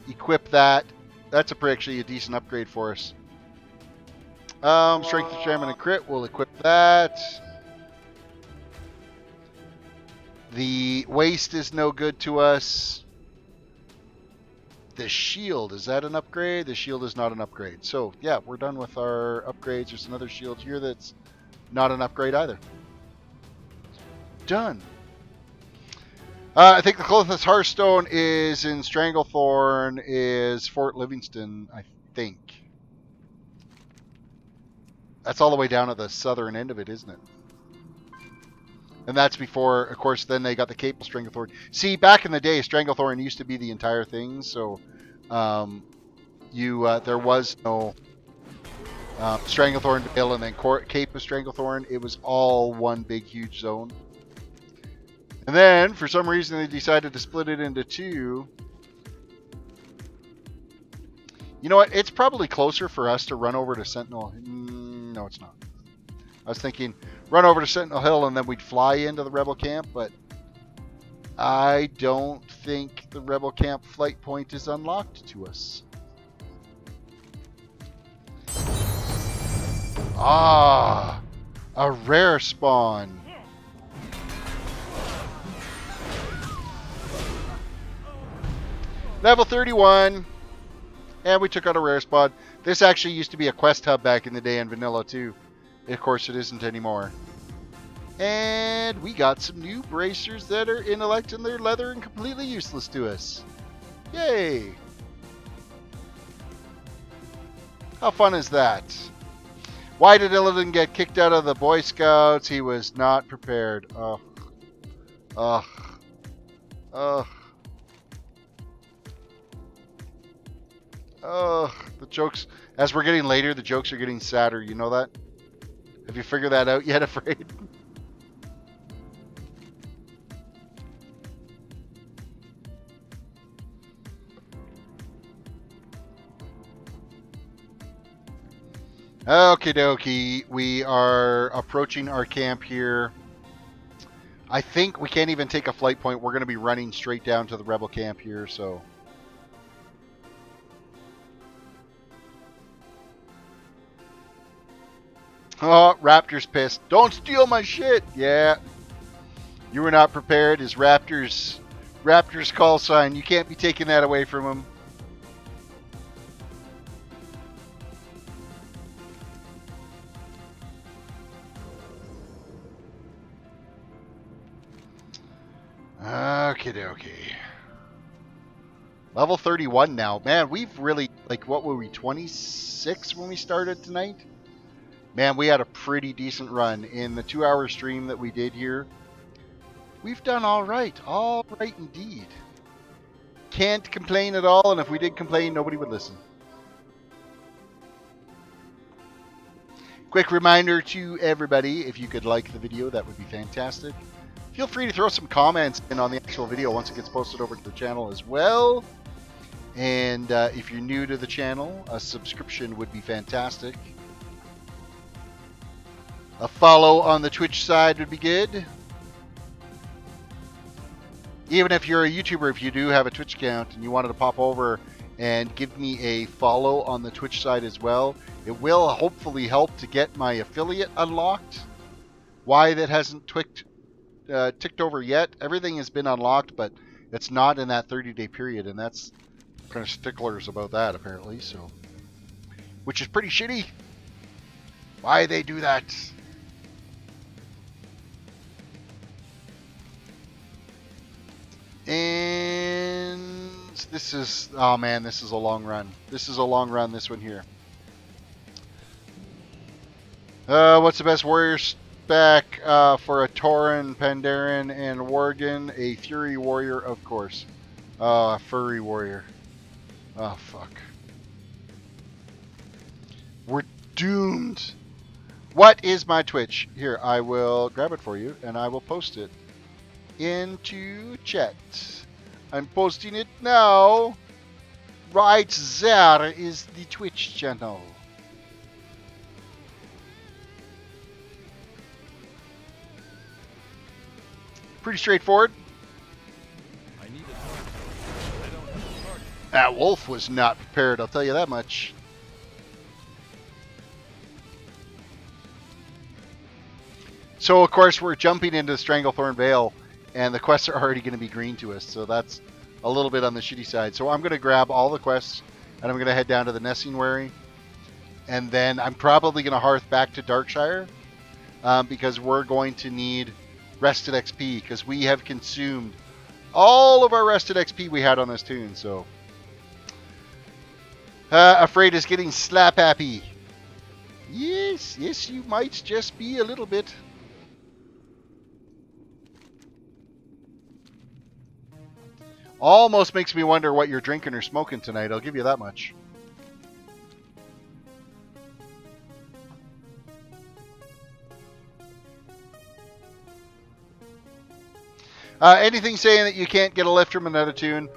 Equip that. That's actually a decent upgrade for us. Strength, Enchantment, and Crit. We'll equip that. The waste is no good to us. The shield, is that an upgrade? The shield is not an upgrade. So, yeah, we're done with our upgrades. There's another shield here that's not an upgrade either. Done. I think the closest Hearthstone is in Stranglethorn is Fort Livingston, I think. That's all the way down at the southern end of it, isn't it? And that's before, of course, then they got the Cape of Stranglethorn. See, back in the day, Stranglethorn used to be the entire thing, so there was no Stranglethorn Vale and then Cape of Stranglethorn. It was all one big, huge zone. And then, for some reason, they decided to split it into two. You know what? It's probably closer for us to run over to Sentinel. No, it's not. I was thinking run over to Sentinel Hill and then we'd fly into the Rebel camp, but I don't think the Rebel camp flight point is unlocked to us. Ah, a rare spawn. Level 31. And we took out a rare spawn. This actually used to be a quest hub back in the day in Vanilla too. Of course, it isn't anymore. And we got some new bracers that are intellect and they're leather and completely useless to us. Yay! How fun is that? Why did Illidan get kicked out of the Boy Scouts? He was not prepared. Ugh. Ugh. Ugh. Ugh. The jokes, as we're getting later, the jokes are getting sadder. You know that? Have you figured that out yet, Afraid? Okie dokie. We are approaching our camp here. I think we can't even take a flight point. We're going to be running straight down to the Rebel camp here, so... Oh, Raptor's pissed. Don't steal my shit. Yeah. You were not prepared. Is Raptor's call sign. You can't be taking that away from him. Okie dokie. Level 31 now. Man, we've really, like, what were we, 26 when we started tonight? Man, we had a pretty decent run in the 2-hour stream that we did here. We've done all right indeed. Can't complain at all, and if we did complain, nobody would listen. Quick reminder to everybody, if you could like the video, that would be fantastic. Feel free to throw some comments in on the actual video once it gets posted over to the channel as well. And if you're new to the channel, a subscription would be fantastic. A follow on the Twitch side would be good. even if you're a YouTuber, if you do have a Twitch account and you wanted to pop over and give me a follow on the Twitch side as well, it will hopefully help to get my affiliate unlocked. Why that hasn't ticked over yet? Everything has been unlocked, but it's not in that 30-day period, and that's kind of sticklers about that apparently. So, which is pretty shitty. Why they do that? And this is, oh man, this is a long run. This is a long run, this one here. What's the best warrior spec for a Tauren, Pandaren, and Worgen? A Fury warrior, of course. A furry warrior. Oh, fuck. We're doomed. What is my Twitch? Here, I will grab it for you, and I will post it into chat. I'm posting it now. Right there is the Twitch channel. Pretty straightforward. I need a target. I don't have a target. That wolf was not prepared, I'll tell you that much. So of course we're jumping into Stranglethorn Vale, and the quests are already going to be green to us, so that's a little bit on the shitty side. So I'm going to grab all the quests, and I'm going to head down to the Nesting Wary, and then I'm probably going to hearth back to Darkshire, because we're going to need rested XP, because we have consumed all of our rested XP we had on this toon. So afraid is getting slap happy. Yes, yes, you might just be a little bit. Almost makes me wonder what you're drinking or smoking tonight, I'll give you that much. Anything saying that you can't get a lift from another toon,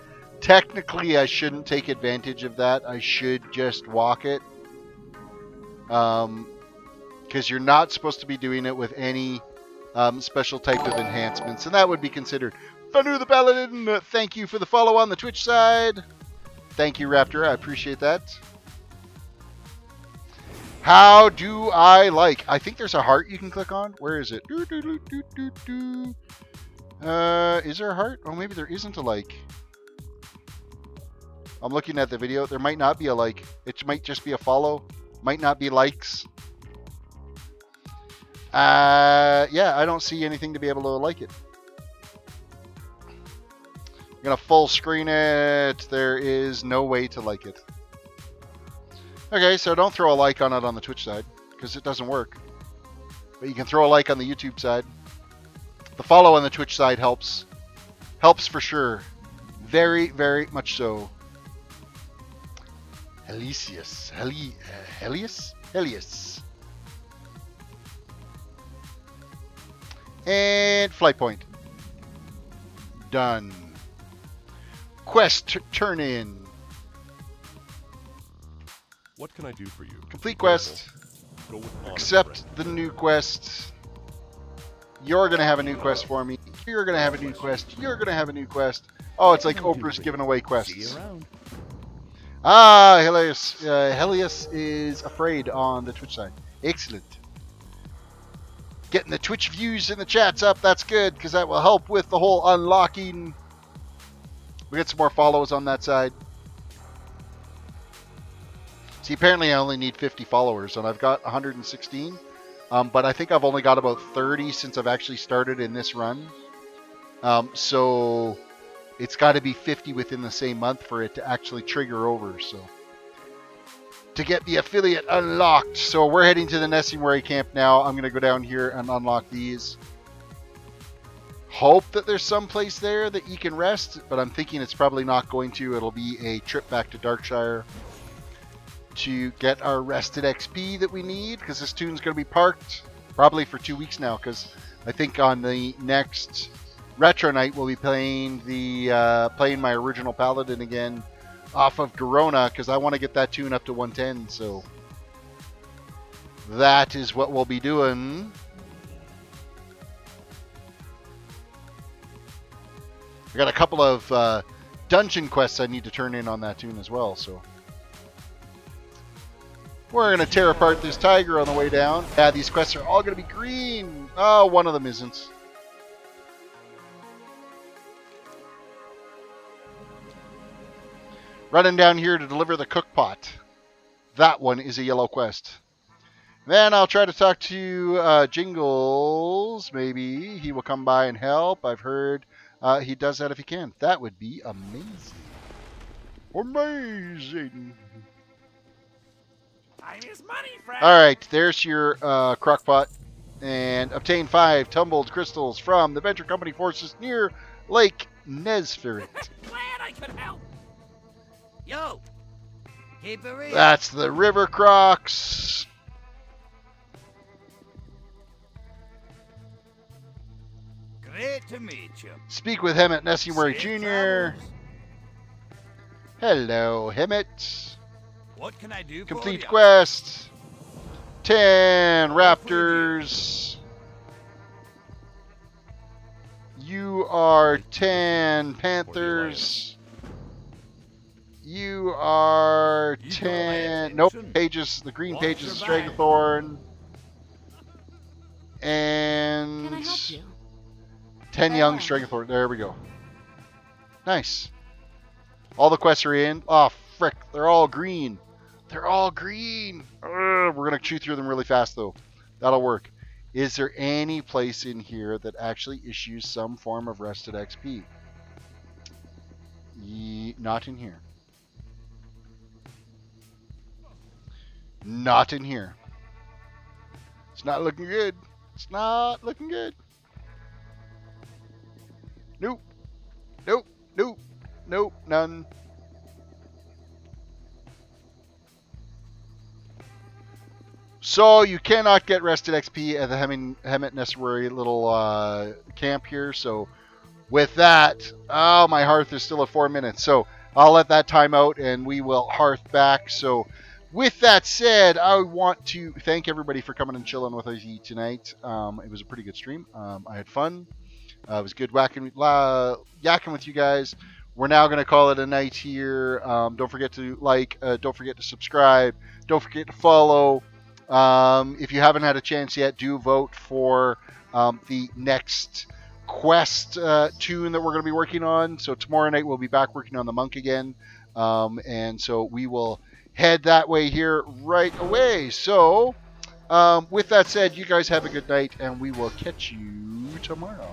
technically I shouldn't take advantage of that. I should just walk it. Because you're not supposed to be doing it with any special type of enhancements, and that would be considered. Thunder the Paladin, thank you for the follow on the Twitch side. Thank you, Raptor, I appreciate that. How do I like? I think there's a heart you can click on. Where is it? Is there a heart? Oh, maybe there isn't a like. I'm looking at the video. There might not be a like. It might just be a follow. Might not be likes. Yeah, I don't see anything to be able to like it. I'm going to full screen it. There is no way to like it. Okay, so don't throw a like on it on the Twitch side, because it doesn't work. But you can throw a like on the YouTube side. The follow on the Twitch side helps. Helps for sure. Very, very much so. Helios. And flight point. Done. Quest turn in. What can I do for you? Complete quest. Go with Accept the new quest. You're going to have a new quest for me. You're going to have a new quest. You're going to have a new quest. Oh, it's like Oprah's giving away quests. See you around. Ah, Helios. Helios is afraid on the Twitch side. Excellent. Getting the Twitch views in the chats up. That's good, because that will help with the whole unlocking. We get some more follows on that side. See, apparently I only need 50 followers, and I've got 116. But I think I've only got about 30 since I've actually started in this run. So it's got to be 50 within the same month for it to actually trigger over. So to get the affiliate unlocked. So we're heading to the Nesting Wary camp now. I'm going to go down here and unlock these. Hope that there's some place there that you can rest, but I'm thinking it's probably not going to. It'll be a trip back to Darkshire to get our rested XP that we need, because this toon's going to be parked probably for 2 weeks now, because I think on the next retro night we'll be playing the playing my original Paladin again off of Garona, because I want to get that toon up to 110. So that is what we'll be doing. I got a couple of dungeon quests I need to turn in on that toon as well, so. We're going to tear apart this tiger on the way down. Yeah, these quests are all going to be green. Oh, one of them isn't. Running down here to deliver the cook pot. That one is a yellow quest. Then I'll try to talk to Jingles. Maybe he will come by and help. I've heard he does that if he can. That would be amazing. Amazing. Time is money, friend. All right, there's your crock pot. And obtain 5 tumbled crystals from the Venture Company forces near Lake Nesferit. Glad I could help. Yo, keep it real. That's the River Crocs. Great to meet you. Speak with Hemet Nessimori Safe Jr. travels. Hello, Hemet. What can I do Complete for quest. 10 raptors. You are 10 panthers. You are You 10. go Nope, ahead, pages. The green Watch pages is your back. Strangethorn. Can I And help you? 10 young Strangethorn. There we go. Nice. All the quests are in. Oh, frick. They're all green. They're all green. We're going to chew through them really fast, though. That'll work. Is there any place in here that actually issues some form of rested XP? Not in here. Not in here. It's not looking good. It's not looking good. Nope. Nope. Nope. Nope. None. So you cannot get rested XP at the Hemet Nessimori little camp here. So with that, oh, my hearth is still at 4 minutes. So I'll let that time out and we will hearth back. So with that said, I want to thank everybody for coming and chilling with us tonight. It was a pretty good stream. I had fun. It was good yakking with you guys. We're now going to call it a night here. Don't forget to like. Don't forget to subscribe. Don't forget to follow. If you haven't had a chance yet, do vote for the next quest toon that we're going to be working on. So tomorrow night we'll be back working on the monk again. And so we will head that way here right away. So with that said, you guys have a good night and we will catch you tomorrow.